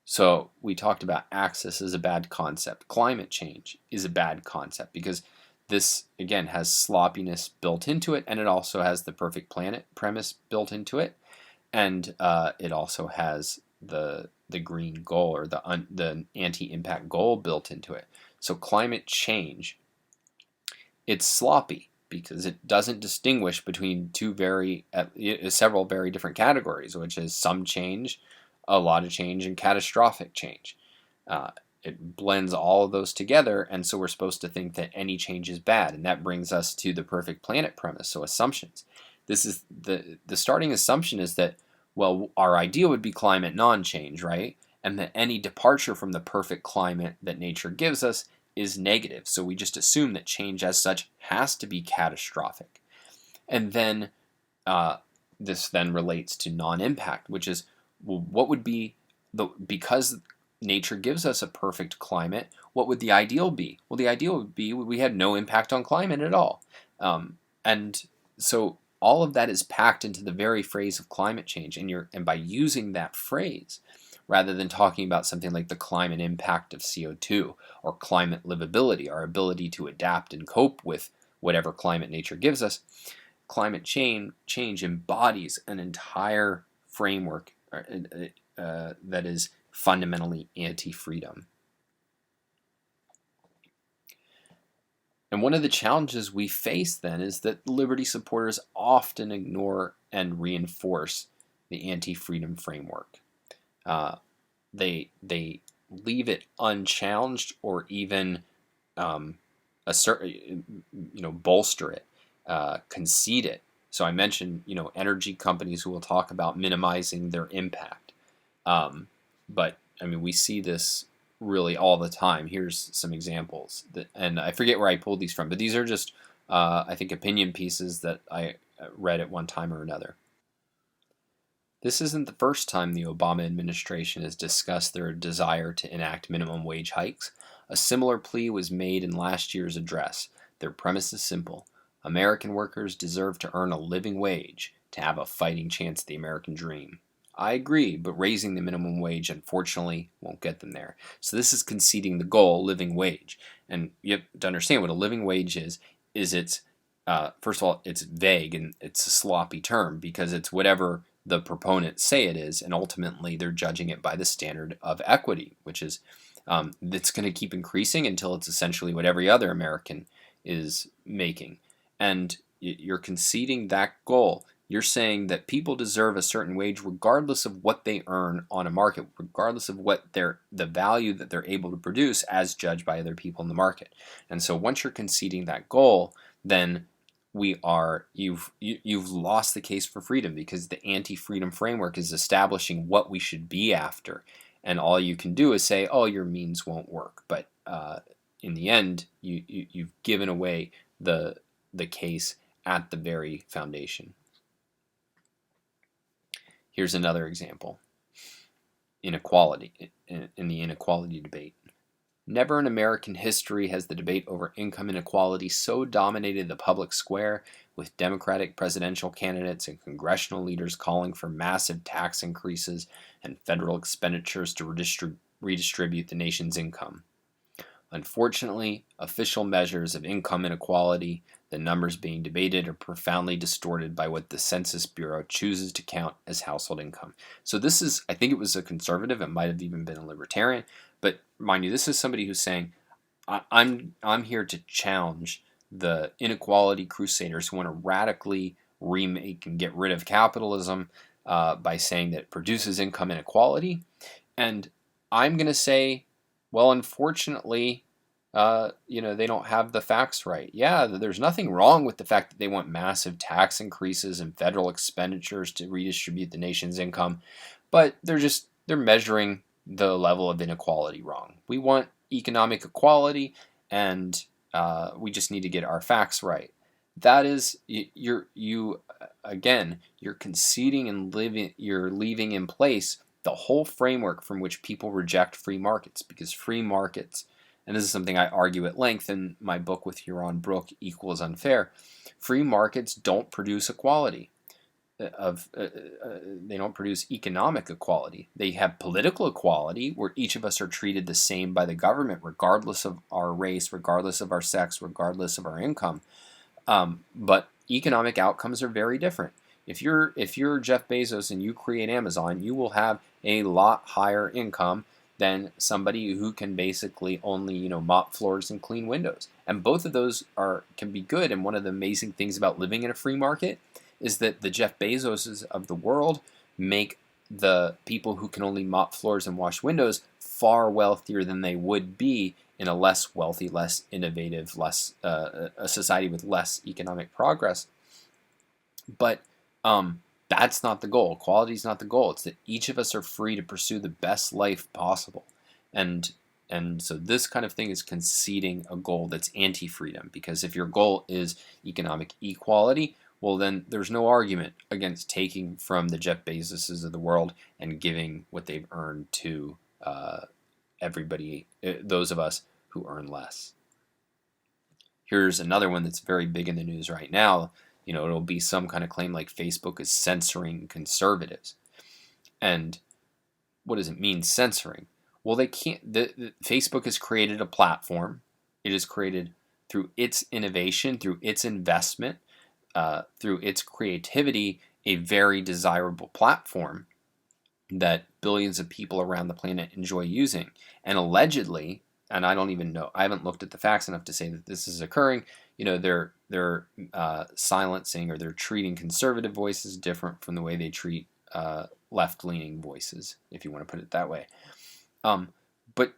So we talked about access as a bad concept. Climate change is a bad concept because this, again, has sloppiness built into it, and it also has the perfect planet premise built into it, and it also has the green goal, or the anti-impact goal built into it. So climate change, it's sloppy because it doesn't distinguish between several very different categories, which is some change, a lot of change, and catastrophic change. It blends all of those together, and so we're supposed to think that any change is bad, and that brings us to the perfect planet premise. So assumptions. This is the starting assumption is that, well, our ideal would be climate non-change, right? And that any departure from the perfect climate that nature gives us is negative. So we just assume that change as such has to be catastrophic. And then this then relates to non-impact, which is, well, what would be because nature gives us a perfect climate, what would the ideal be? Well, the ideal would be we had no impact on climate at all. And so all of that is packed into the very phrase of climate change, and by using that phrase, rather than talking about something like the climate impact of CO2 or climate livability, our ability to adapt and cope with whatever climate nature gives us, climate change embodies an entire framework that is fundamentally anti-freedom. And one of the challenges we face then is that liberty supporters often ignore and reinforce the anti-freedom framework. they leave it unchallenged or even bolster it, concede it. So I mentioned energy companies who will talk about minimizing their impact, but I mean we see this really all the time. Here's some examples and I forget where I pulled these from, but these are just I think opinion pieces that I read at one time or another. This isn't the first time the Obama administration has discussed their desire to enact minimum wage hikes. A similar plea was made in last year's address. Their premise is simple: American workers deserve to earn a living wage to have a fighting chance at the American dream. I agree, but raising the minimum wage unfortunately won't get them there. So this is conceding the goal, living wage. And you have to understand what a living wage is it's first of all, it's vague and it's a sloppy term because it's whatever the proponents say it is, and ultimately they're judging it by the standard of equity, which is that's going to keep increasing until it's essentially what every other American is making. And you're conceding that goal. You're saying that people deserve a certain wage regardless of what they earn on a market, regardless of what the value that they're able to produce as judged by other people in the market. And so once you're conceding that goal, then you've lost the case for freedom, because the anti-freedom framework is establishing what we should be after, and all you can do is say, oh, your means won't work, but in the end you've given away the case at the very foundation. Here's another example: inequality in the inequality debate. Never in American history has the debate over income inequality so dominated the public square, with Democratic presidential candidates and congressional leaders calling for massive tax increases and federal expenditures to redistribute the nation's income. Unfortunately, official measures of income inequality, the numbers being debated, are profoundly distorted by what the Census Bureau chooses to count as household income. So this is, I think it was a conservative, it might have even been a libertarian, but mind you, this is somebody who's saying, I'm here to challenge the inequality crusaders who want to radically remake and get rid of capitalism by saying that it produces income inequality. And I'm going to say, well, unfortunately, they don't have the facts right. Yeah, there's nothing wrong with the fact that they want massive tax increases and federal expenditures to redistribute the nation's income, but they're measuring the level of inequality wrong. We want economic equality, and we just need to get our facts right. That is, you're conceding and you're leaving in place the whole framework from which people reject free markets, because free markets, and this is something I argue at length in my book with Huron Brook, Equal is Unfair, free markets don't produce equality. They don't produce economic equality. They have political equality, where each of us are treated the same by the government, regardless of our race, regardless of our sex, regardless of our income. But economic outcomes are very different. If you're Jeff Bezos and you create Amazon, you will have a lot higher income than somebody who can basically only mop floors and clean windows. And both of those can be good. And one of the amazing things about living in a free market is that the Jeff Bezoses of the world make the people who can only mop floors and wash windows far wealthier than they would be in a less wealthy, less innovative, a society with less economic progress. But that's not the goal. Equality is not the goal. It's that each of us are free to pursue the best life possible. And so this kind of thing is conceding a goal that's anti-freedom, because if your goal is economic equality, well, then there's no argument against taking from the Jeff Bezoses of the world and giving what they've earned to everybody, those of us who earn less. Here's another one that's very big in the news right now. It'll be some kind of claim like Facebook is censoring conservatives. And what does it mean, censoring? Well, they can't. Facebook has created a platform. It has created, through its innovation, through its investment, through its creativity, a very desirable platform that billions of people around the planet enjoy using. And allegedly, and I don't even know, I haven't looked at the facts enough to say that this is occurring, they're silencing, or they're treating conservative voices different from the way they treat left-leaning voices, if you want to put it that way. But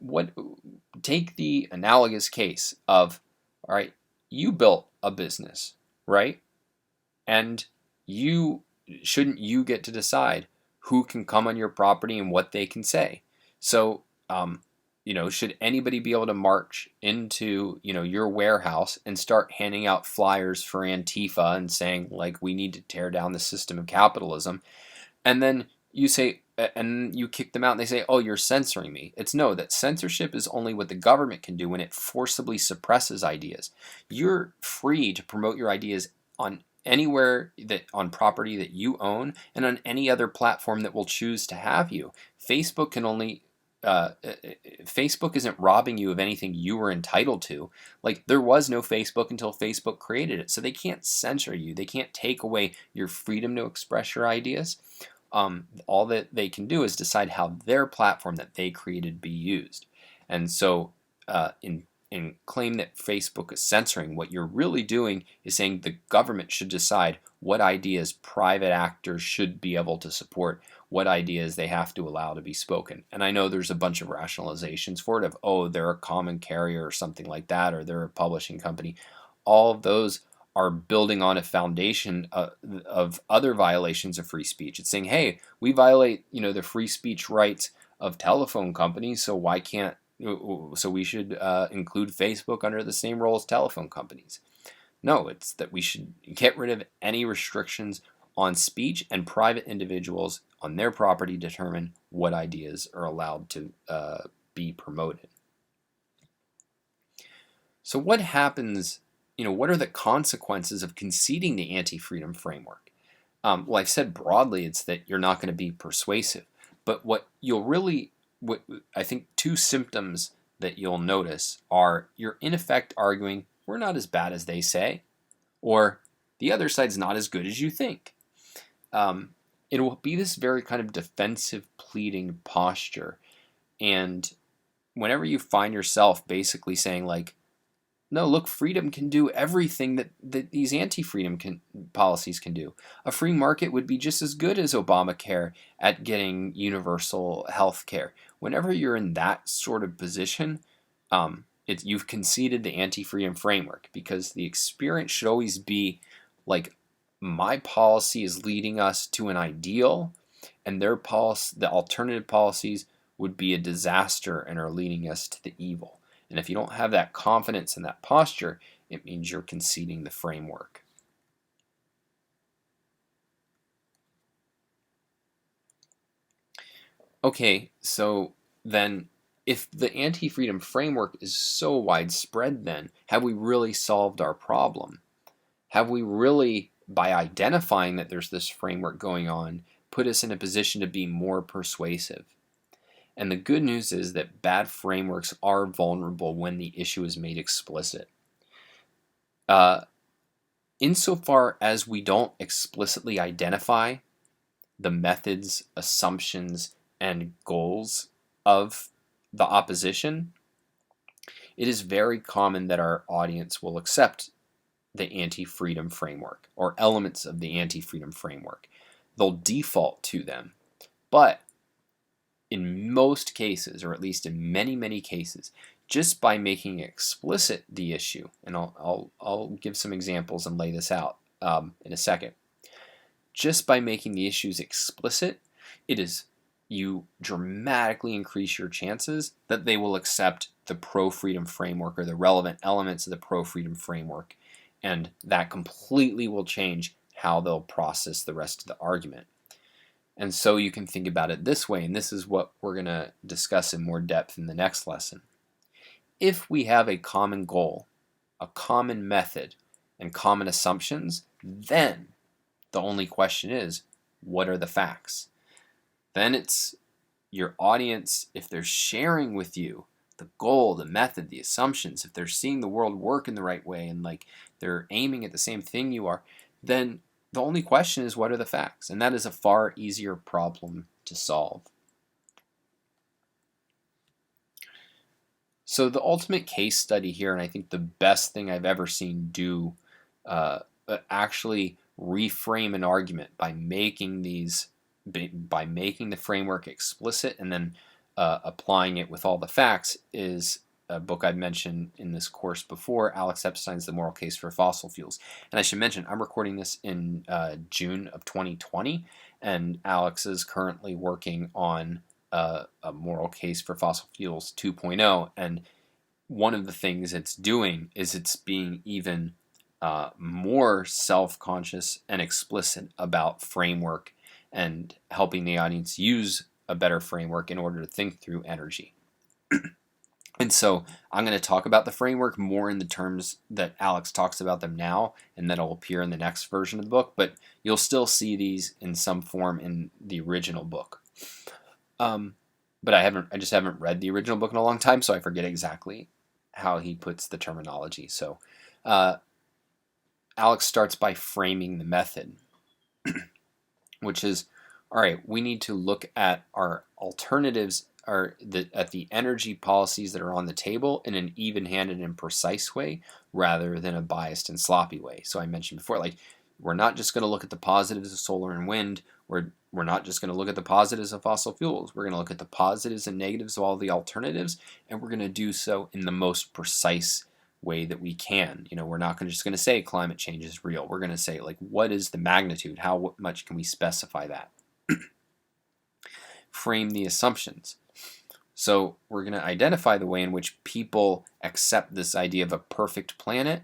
what take the analogous case of, all right, you built a business, right? And you shouldn't you get to decide who can come on your property and what they can say? So, should anybody be able to march into, your warehouse and start handing out flyers for Antifa and saying, like, we need to tear down the system of capitalism? And then you say, and you kick them out and they say, oh, you're censoring me. It's no, that censorship is only what the government can do when it forcibly suppresses ideas. You're free to promote your ideas on anywhere that on property that you own and on any other platform that will choose to have you. Facebook can only Facebook isn't robbing you of anything you were entitled to. Like, there was no Facebook until Facebook created it, so they can't censor you. They can't take away your freedom to express your ideas. All that they can do is decide how their platform that they created be used. And so, in claim that Facebook is censoring, what you're really doing is saying the government should decide what ideas private actors should be able to support, what ideas they have to allow to be spoken. And I know there's a bunch of rationalizations for it of, oh, they're a common carrier or something like that, or they're a publishing company. All of those are building on a foundation of other violations of free speech. It's saying, hey, we violate, the free speech rights of telephone companies, so why can't so we should include Facebook under the same role as telephone companies. No, it's that we should get rid of any restrictions on speech, and private individuals on their property determine what ideas are allowed to be promoted. So what happens, what are the consequences of conceding the anti-freedom framework? Well, I've said broadly it's that you're not going to be persuasive, but what I think two symptoms that you'll notice are you're in effect arguing we're not as bad as they say, or the other side's not as good as you think. It will be this very kind of defensive pleading posture. And whenever you find yourself basically saying, like, no, look, freedom can do everything that these anti-freedom policies can do. A free market would be just as good as Obamacare at getting universal health care. Whenever you're in that sort of position, you've conceded the anti-freedom framework, because the experience should always be like, my policy is leading us to an ideal, and their policy, the alternative policies, would be a disaster and are leading us to the evil. And if you don't have that confidence and that posture, it means you're conceding the framework. Okay, so then if the anti-freedom framework is so widespread, then have we really solved our problem? Have we really, by identifying that there's this framework going on, put us in a position to be more persuasive? And the good news is that bad frameworks are vulnerable when the issue is made explicit. Insofar as we don't explicitly identify the methods, assumptions, and goals of the opposition, it is very common that our audience will accept the anti-freedom framework or elements of the anti-freedom framework. They'll default to them. But in most cases, or at least in many, many cases, just by making explicit the issue, and I'll give some examples and lay this out in a second. Just by making the issues explicit, you dramatically increase your chances that they will accept the pro-freedom framework or the relevant elements of the pro-freedom framework, and that completely will change how they'll process the rest of the argument. And so you can think about it this way, and this is what we're going to discuss in more depth in the next lesson. If we have a common goal, a common method, and common assumptions, then the only question is, what are the facts? Then it's your audience, if they're sharing with you the goal, the method, the assumptions, if they're seeing the world work in the right way and like they're aiming at the same thing you are, then the only question is, what are the facts? And that is a far easier problem to solve. So the ultimate case study here, and I think the best thing I've ever seen do actually reframe an argument by making these by making the framework explicit and then applying it with all the facts is a book I've mentioned in this course before, Alex Epstein's The Moral Case for Fossil Fuels. And I should mention, I'm recording this in June of 2020, and Alex is currently working on a Moral Case for Fossil Fuels 2.0, and one of the things it's doing is it's being even more self-conscious and explicit about framework and helping the audience use a better framework in order to think through energy. And so I'm going to talk about the framework more in the terms that Alex talks about them now, and that'll appear in the next version of the book, but you'll still see these in some form in the original book. But I just haven't read the original book in a long time, so I forget exactly how he puts the terminology. So Alex starts by framing the method, which is, all right, we need to look at our alternatives, at the energy policies that are on the table in an even-handed and precise way rather than a biased and sloppy way. So I mentioned before, like, we're not just going to look at the positives of solar and wind. We're not just going to look at the positives of fossil fuels. We're going to look at the positives and negatives of all the alternatives, and we're going to do so in the most precise way that we can. We're not just going to say climate change is real. We're going to say, like, what is the magnitude? How much can we specify that? Frame the assumptions. So we're going to identify the way in which people accept this idea of a perfect planet,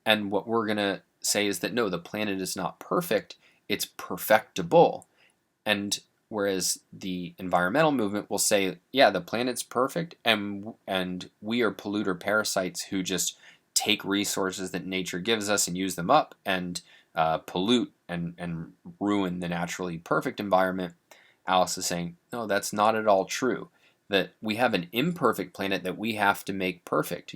and what we're going to say is that no, the planet is not perfect, it's perfectible. And whereas the environmental movement will say, yeah, the planet's perfect, and we are polluter parasites who just take resources that nature gives us and use them up and pollute and ruin the naturally perfect environment. Alice is saying, no, that's not at all true. That we have an imperfect planet that we have to make perfect.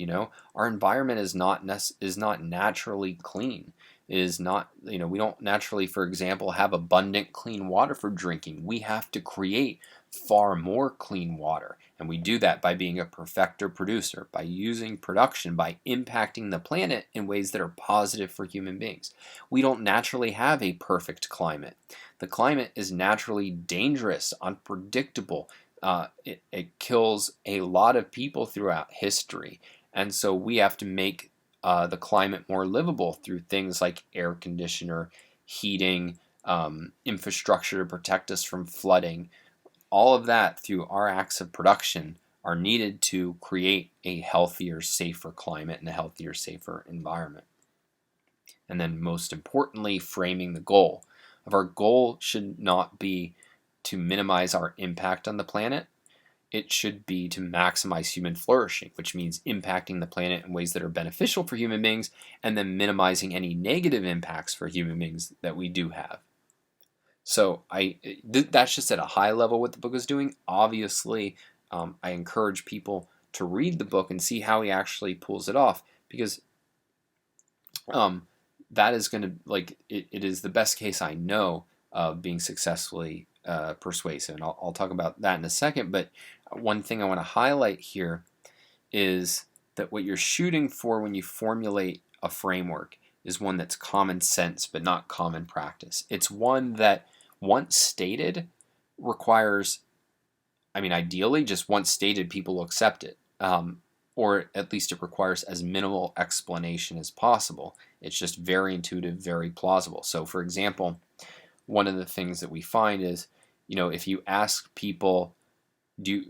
Our environment is not naturally clean. It is not, we don't naturally, for example, have abundant clean water for drinking. We have to create far more clean water, and we do that by being a perfecter producer, by using production, by impacting the planet in ways that are positive for human beings. We don't naturally have a perfect climate. The climate is naturally dangerous, unpredictable. It kills a lot of people throughout history, and so we have to make the climate more livable through things like air conditioner, heating, infrastructure to protect us from flooding. All of that through our acts of production are needed to create a healthier, safer climate and a healthier, safer environment. And then most importantly, framing the goal. Our goal should not be to minimize our impact on the planet. It should be to maximize human flourishing, which means impacting the planet in ways that are beneficial for human beings and then minimizing any negative impacts for human beings that we do have. So that's just at a high level what the book is doing. Obviously, I encourage people to read the book and see how he actually pulls it off, because that is going to, it is the best case I know of being successfully persuasive. And I'll talk about that in a second, but one thing I want to highlight here is that what you're shooting for when you formulate a framework is one that's common sense but not common practice. It's one that once stated requires, ideally just once stated people will accept it, or at least it requires as minimal explanation as possible. It's just very intuitive, very plausible. So for example, one of the things that we find is, if you ask people,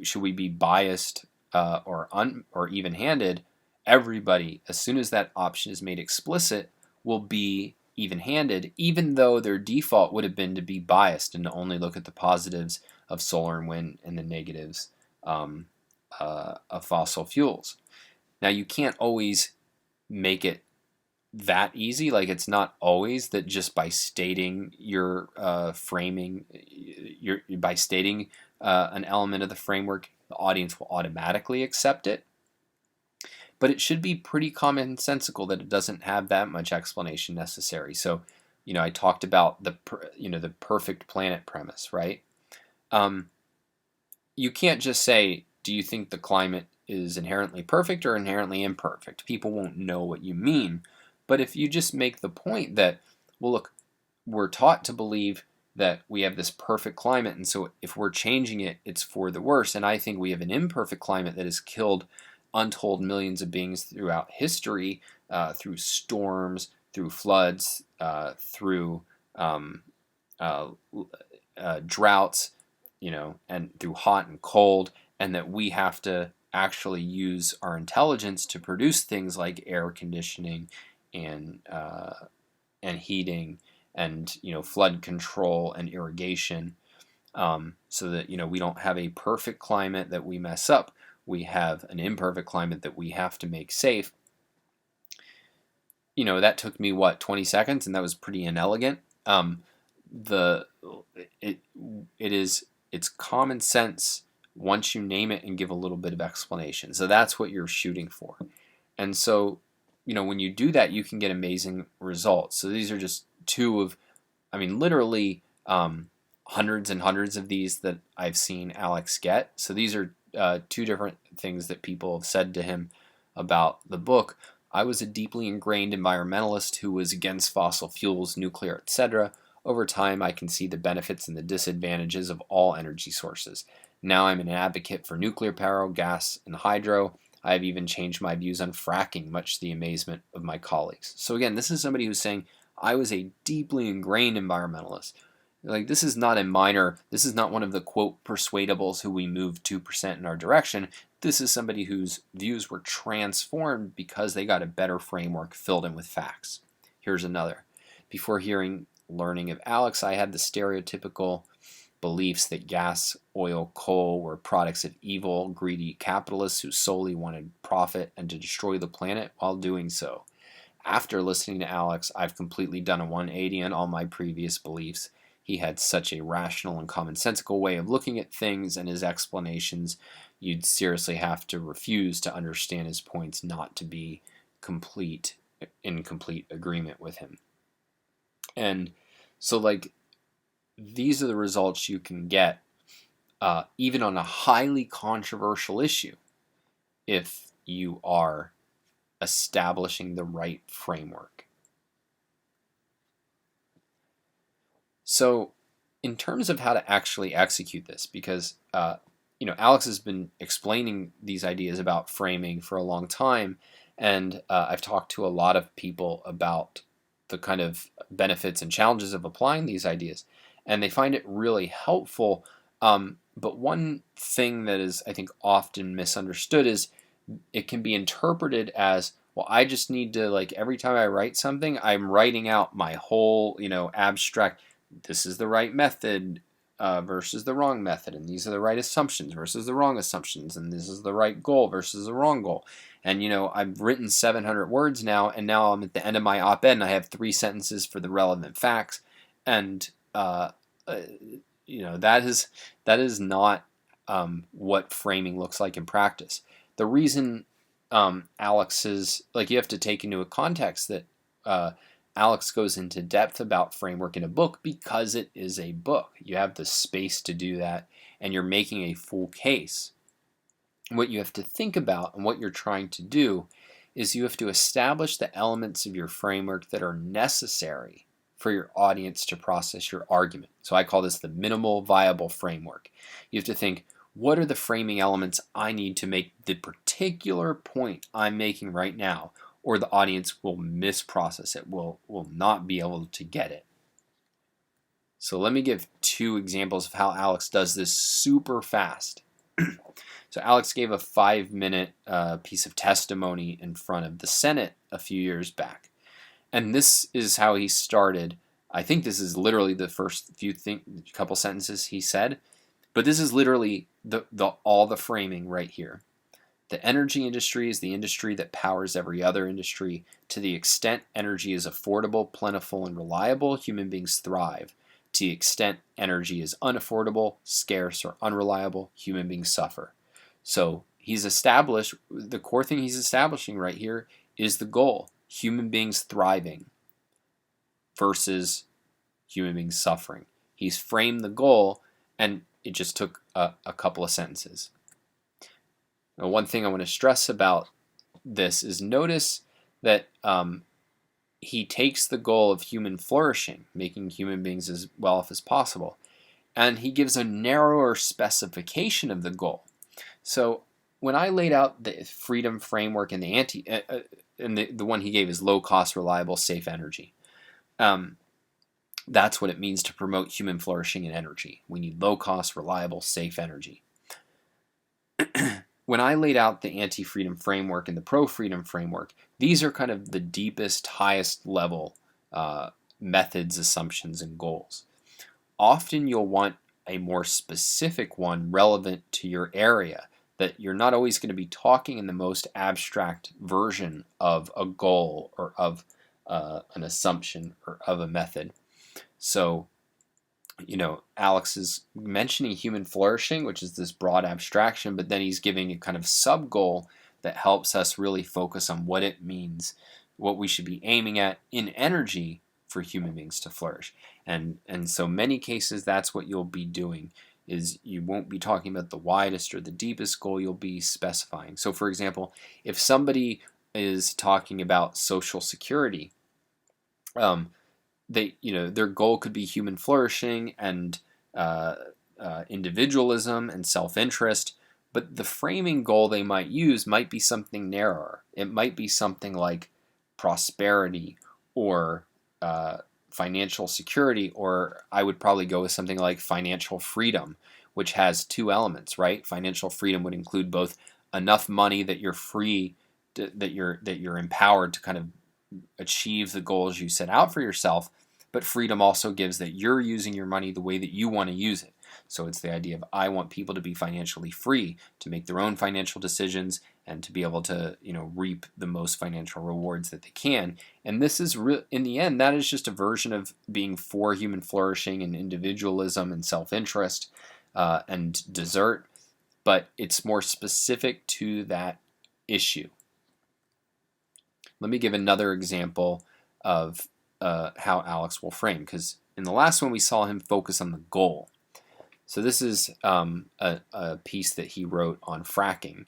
should we be biased or even-handed, everybody, as soon as that option is made explicit, will be even-handed, even though their default would have been to be biased and to only look at the positives of solar and wind and the negatives of fossil fuels. Now, you can't always make it that easy. It's not always that just by stating your framing, by stating an element of the framework, the audience will automatically accept it. But it should be pretty commonsensical that it doesn't have that much explanation necessary. So, I talked about the perfect planet premise, right? You can't just say, do you think the climate is inherently perfect or inherently imperfect? People won't know what you mean. But if you just make the point that, well, look, we're taught to believe that we have this perfect climate, and so if we're changing it, it's for the worse. And I think we have an imperfect climate that has killed untold millions of beings throughout history, through storms, through floods, through droughts, and through hot and cold, and that we have to actually use our intelligence to produce things like air conditioning and heating and flood control and irrigation, so that we don't have a perfect climate that we mess up. We have an imperfect climate that we have to make safe. That took me 20 seconds, and that was pretty inelegant. It's common sense once you name it and give a little bit of explanation. So that's what you're shooting for. And so, when you do that, you can get amazing results. So these are just two of, literally hundreds and hundreds of these that I've seen Alex get. So these are two different things that people have said to him about the book. I was a deeply ingrained environmentalist who was against fossil fuels, nuclear, etc. Over time, I can see the benefits and the disadvantages of all energy sources. Now I'm an advocate for nuclear power, gas, and hydro. I have even changed my views on fracking, much to the amazement of my colleagues. So again, this is somebody who's saying, I was a deeply ingrained environmentalist. Like, this is not a minor, this is not one of the, quote, persuadables who we moved 2% in our direction. This is somebody whose views were transformed because they got a better framework filled in with facts. Here's another. Before learning of Alex, I had the stereotypical beliefs that gas, oil, coal were products of evil, greedy capitalists who solely wanted profit and to destroy the planet while doing so. After listening to Alex, I've completely done a 180 on all my previous beliefs. He had such a rational and commonsensical way of looking at things, and his explanations, you'd seriously have to refuse to understand his points not to be in complete agreement with him. And so, these are the results you can get, even on a highly controversial issue, if you are establishing the right framework. So, in terms of how to actually execute this, because Alex has been explaining these ideas about framing for a long time, and I've talked to a lot of people about the kind of benefits and challenges of applying these ideas, and they find it really helpful. But one thing that is, I think, often misunderstood is it can be interpreted as, well, I just need to, every time I write something, I'm writing out my whole, abstract, this is the right method versus the wrong method, and these are the right assumptions versus the wrong assumptions, and this is the right goal versus the wrong goal. And, I've written 700 words now, and now I'm at the end of my op-ed, and I have 3 sentences for the relevant facts. And, that is not what framing looks like in practice. The reason Alex is, you have to take into a context that Alex goes into depth about framework in a book because it is a book. You have the space to do that, and you're making a full case. What you have to think about and what you're trying to do is you have to establish the elements of your framework that are necessary for your audience to process your argument. So I call this the minimal viable framework. You have to think, what are the framing elements I need to make the particular point I'm making right now, or the audience will misprocess it, will not be able to get it. So let me give 2 examples of how Alex does this super fast. So Alex gave a 5-minute piece of testimony in front of the Senate a few years back. And this is how he started. I think this is literally the first couple sentences he said, but this is literally all the framing right here. The energy industry is the industry that powers every other industry. To the extent energy is affordable, plentiful, and reliable, human beings thrive. To the extent energy is unaffordable, scarce, or unreliable, human beings suffer. So the core thing he's establishing right here is the goal. Human beings thriving versus human beings suffering. He's framed the goal, and it just took a couple of sentences. Now, one thing I want to stress about this is notice that he takes the goal of human flourishing, making human beings as well off as possible, and he gives a narrower specification of the goal. So when I laid out the freedom framework and the one he gave is low cost, reliable, safe energy. That's what it means to promote human flourishing and energy. We need low cost, reliable, safe energy. When I laid out the anti-freedom framework and the pro-freedom framework, these are kind of the deepest, highest level methods, assumptions, and goals. Often you'll want a more specific one relevant to your area, that you're not always going to be talking in the most abstract version of a goal or of an assumption or of a method. So, Alex is mentioning human flourishing, which is this broad abstraction, but then he's giving a kind of sub-goal that helps us really focus on what it means, what we should be aiming at in energy for human beings to flourish. And so many cases, that's what you'll be doing, is you won't be talking about the widest or the deepest goal, you'll be specifying. So for example, if somebody is talking about social security, their goal could be human flourishing and individualism and self-interest, but the framing goal they might use might be something narrower. It might be something like prosperity or financial security, or I would probably go with something like financial freedom, which has two elements, right? Financial freedom would include both enough money that you're free, that you're empowered to kind of achieve the goals you set out for yourself, but freedom also gives that you're using your money the way that you want to use it. So it's the idea of I want people to be financially free, to make their own financial decisions, and to be able to reap the most financial rewards that they can. And this is in the end, that is just a version of being for human flourishing and individualism and self-interest and desert, but it's more specific to that issue. Let me give another example of how Alex will frame, because in the last one we saw him focus on the goal. So this is a piece that he wrote on fracking.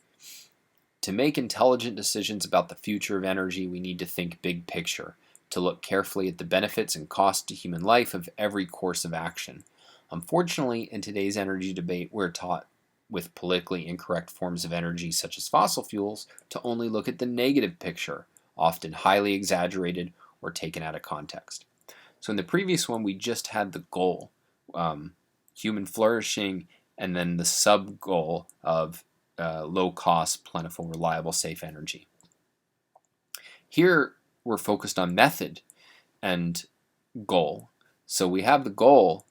To make intelligent decisions about the future of energy, we need to think big picture, to look carefully at the benefits and costs to human life of every course of action. Unfortunately, in today's energy debate, we're taught with politically incorrect forms of energy such as fossil fuels to only look at the negative picture, often highly exaggerated or taken out of context. So in the previous one, we just had the goal, human flourishing, and then the sub-goal of low cost, plentiful, reliable, safe energy. Here, we're focused on method and goal. So we have the goal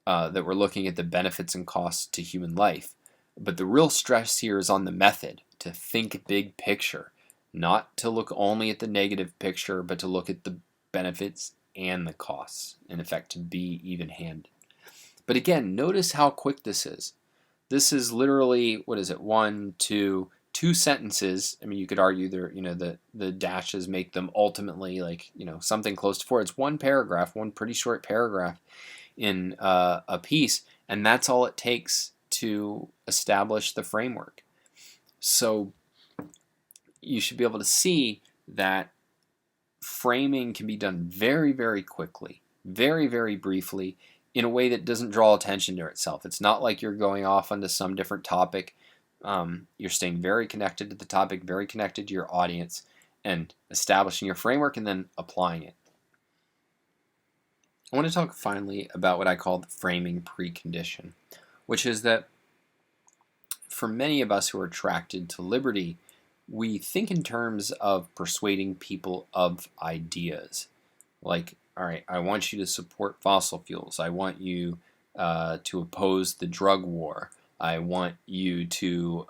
that we're looking at the benefits and costs to human life. But the real stress here is on the method, to think big picture, not to look only at the negative picture, but to look at the benefits and the costs, in effect, to be even-handed. But again, notice how quick this is. This is literally, two sentences. I mean, you could argue the dashes make them ultimately something close to four. It's one paragraph, one pretty short paragraph in a piece, and that's all it takes to establish the framework. So you should be able to see that framing can be done very, very quickly, very, very briefly, in a way that doesn't draw attention to itself. It's not like you're going off onto some different topic. You're staying very connected to the topic, very connected to your audience, and establishing your framework and then applying it. I want to talk finally about what I call the framing precondition, which is that for many of us who are attracted to liberty, we think in terms of persuading people of ideas. Like, all right, I want you to support fossil fuels. I want you to oppose the drug war. I want you to,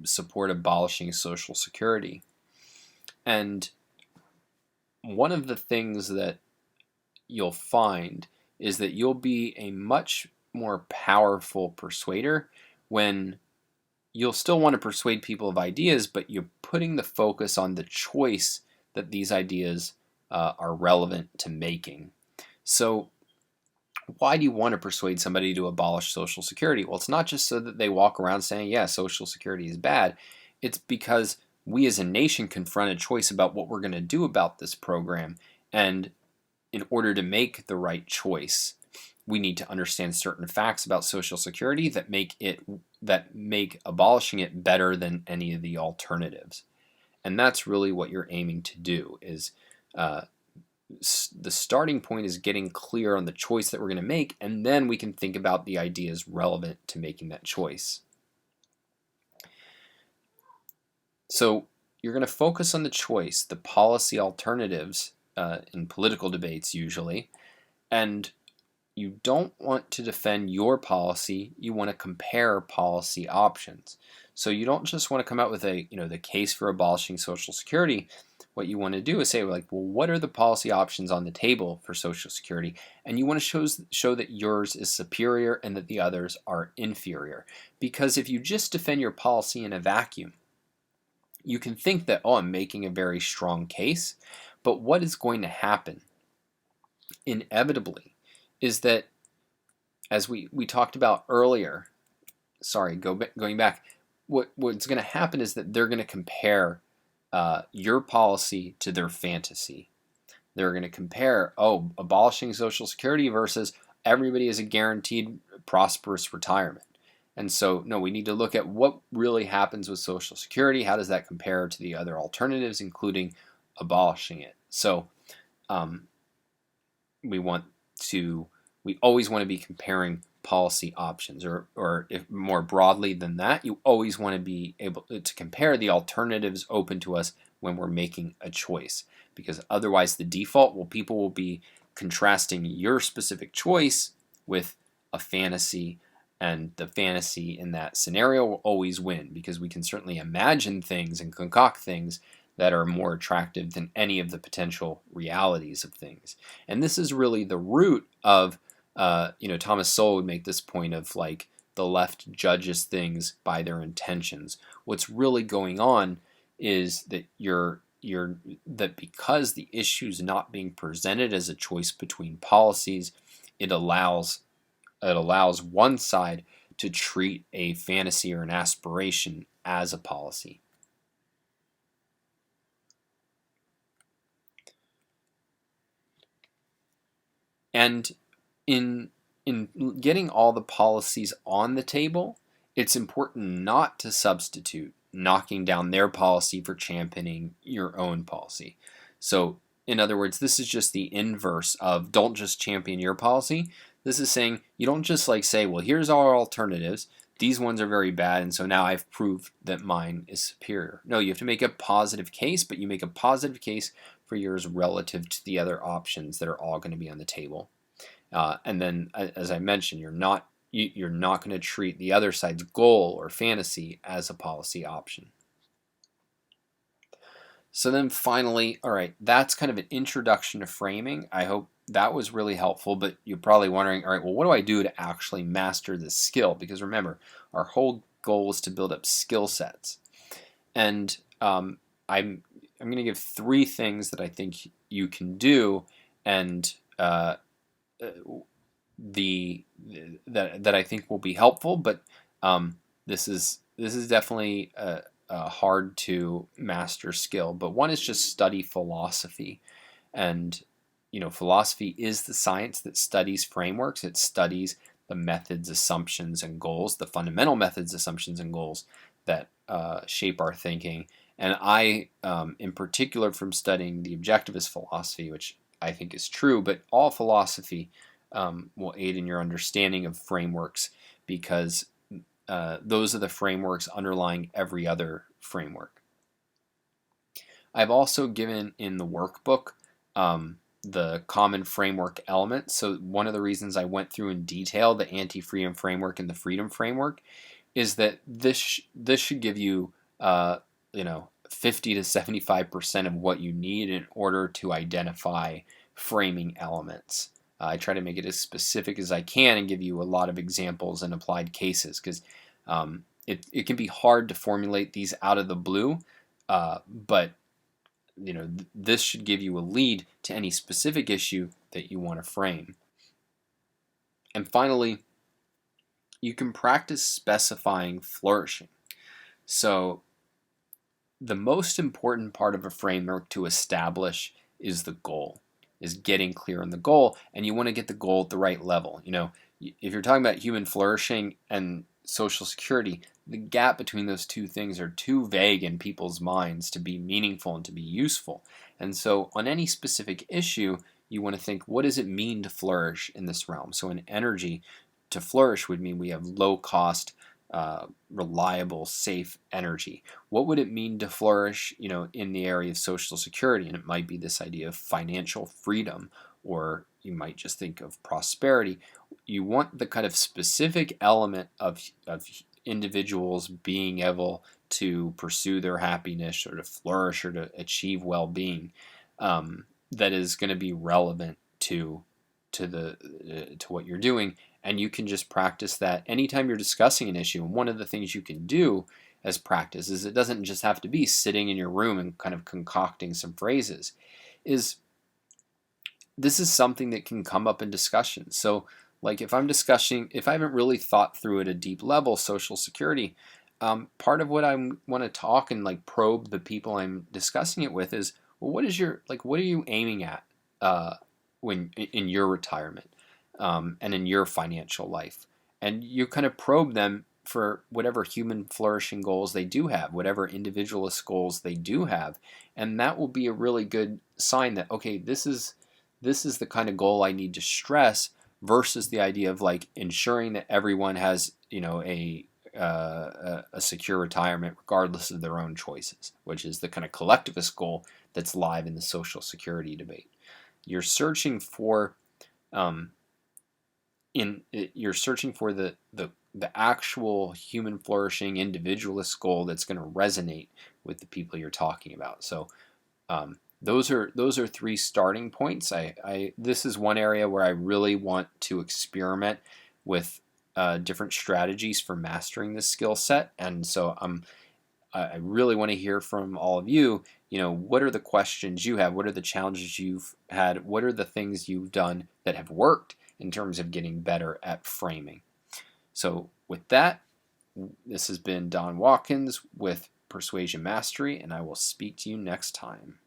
support abolishing Social Security. And one of the things that you'll find is that you'll be a much more powerful persuader when you'll still want to persuade people of ideas, but you're putting the focus on the choice that these ideas are relevant to making. So why do you want to persuade somebody to abolish Social Security? Well, it's not just so that they walk around saying, yeah, Social Security is bad. It's because we as a nation confront a choice about what we're going to do about this program. And in order to make the right choice, we need to understand certain facts about Social Security that make abolishing it better than any of the alternatives. And that's really what you're aiming to do. Is the starting point is getting clear on the choice that we're going to make, and then we can think about the ideas relevant to making that choice. So you're going to focus on the choice, the policy alternatives in political debates usually, and you don't want to defend your policy, you want to compare policy options. So you don't just want to come out with the case for abolishing Social Security. What you want to do is say, like, well, what are the policy options on the table for Social Security? And you want to show that yours is superior and that the others are inferior. Because if you just defend your policy in a vacuum, you can think that, oh, I'm making a very strong case. But what is going to happen inevitably is that, as we talked about earlier, going back, what's going to happen is that they're going to compare your policy to their fantasy. They're going to compare, abolishing Social Security versus everybody is a guaranteed prosperous retirement. And so, no, we need to look at what really happens with Social Security. How does that compare to the other alternatives, including abolishing it? So we always want to be comparing policy options, or if more broadly than that, you always want to be able to compare the alternatives open to us when we're making a choice, because otherwise the default, people will be contrasting your specific choice with a fantasy, and the fantasy in that scenario will always win, because we can certainly imagine things and concoct things that are more attractive than any of the potential realities of things. And this is really the root of Thomas Sowell would make this point of, like, the left judges things by their intentions. What's really going on is that that because the issue is not being presented as a choice between policies, it allows one side to treat a fantasy or an aspiration as a policy. And in getting all the policies on the table, it's important not to substitute knocking down their policy for championing your own policy. So, in other words, this is just the inverse of don't just champion your policy. This is saying you don't just say, well, here's our alternatives. These ones are very bad, and so now I've proved that mine is superior. No, you have to make a positive case, but you make a positive case for yours relative to the other options that are all going to be on the table. And then, as I mentioned, you're not going to treat the other side's goal or fantasy as a policy option. So then finally, all right, that's kind of an introduction to framing. I hope that was really helpful, but you're probably wondering, all right, well, what do I do to actually master this skill? Because remember, our whole goal is to build up skill sets. And I'm going to give 3 things that I think you can do, and that I think will be helpful. But this is definitely a hard to master skill. But one is just study philosophy, and philosophy is the science that studies frameworks. It studies the methods, assumptions, and goals, the fundamental methods, assumptions, and goals that shape our thinking. And I, in particular, from studying the objectivist philosophy, which I think is true, but all philosophy will aid in your understanding of frameworks, because those are the frameworks underlying every other framework. I've also given in the workbook the common framework elements. So one of the reasons I went through in detail the anti-freedom framework and the freedom framework is that this should give you 50 to 75% of what you need in order to identify framing elements. I try to make it as specific as I can and give you a lot of examples and applied cases, because it can be hard to formulate these out of the blue, but this should give you a lead to any specific issue that you want to frame. And finally, you can practice specifying flourishing. So the most important part of a framework to establish is the goal, is getting clear on the goal, and you want to get the goal at the right level. If you're talking about human flourishing and social security, the gap between those two things are too vague in people's minds to be meaningful and to be useful. And so on any specific issue, you want to think, what does it mean to flourish in this realm? So in energy, to flourish would mean we have low cost, reliable, safe energy. What would it mean to flourish, in the area of social security? And it might be this idea of financial freedom, or you might just think of prosperity. You want the kind of specific element of individuals being able to pursue their happiness or to flourish or to achieve well-being, that is going to be relevant to what you're doing. And you can just practice that anytime you're discussing an issue. And one of the things you can do as practice is, it doesn't just have to be sitting in your room and kind of concocting some phrases. This is something that can come up in discussion. So like if I haven't really thought through at a deep level social security, part of what I want to talk and like probe the people I'm discussing it with is, well, what are you aiming at when in your retirement? And in your financial life. And you kind of probe them for whatever human flourishing goals they do have, whatever individualist goals they do have. And that will be a really good sign that, okay, this is the kind of goal I need to stress, versus the idea of like ensuring that everyone has, a secure retirement regardless of their own choices, which is the kind of collectivist goal that's live in the social security debate. You're searching for you're searching for the actual human flourishing individualist goal that's going to resonate with the people you're talking about. So those are three starting points. This is one area where I really want to experiment with different strategies for mastering this skill set, and so I really want to hear from all of you. What are the questions you have? What are the challenges you've had? What are the things you've done that have worked in terms of getting better at framing? So with that, this has been Don Watkins with Persuasion Mastery, and I will speak to you next time.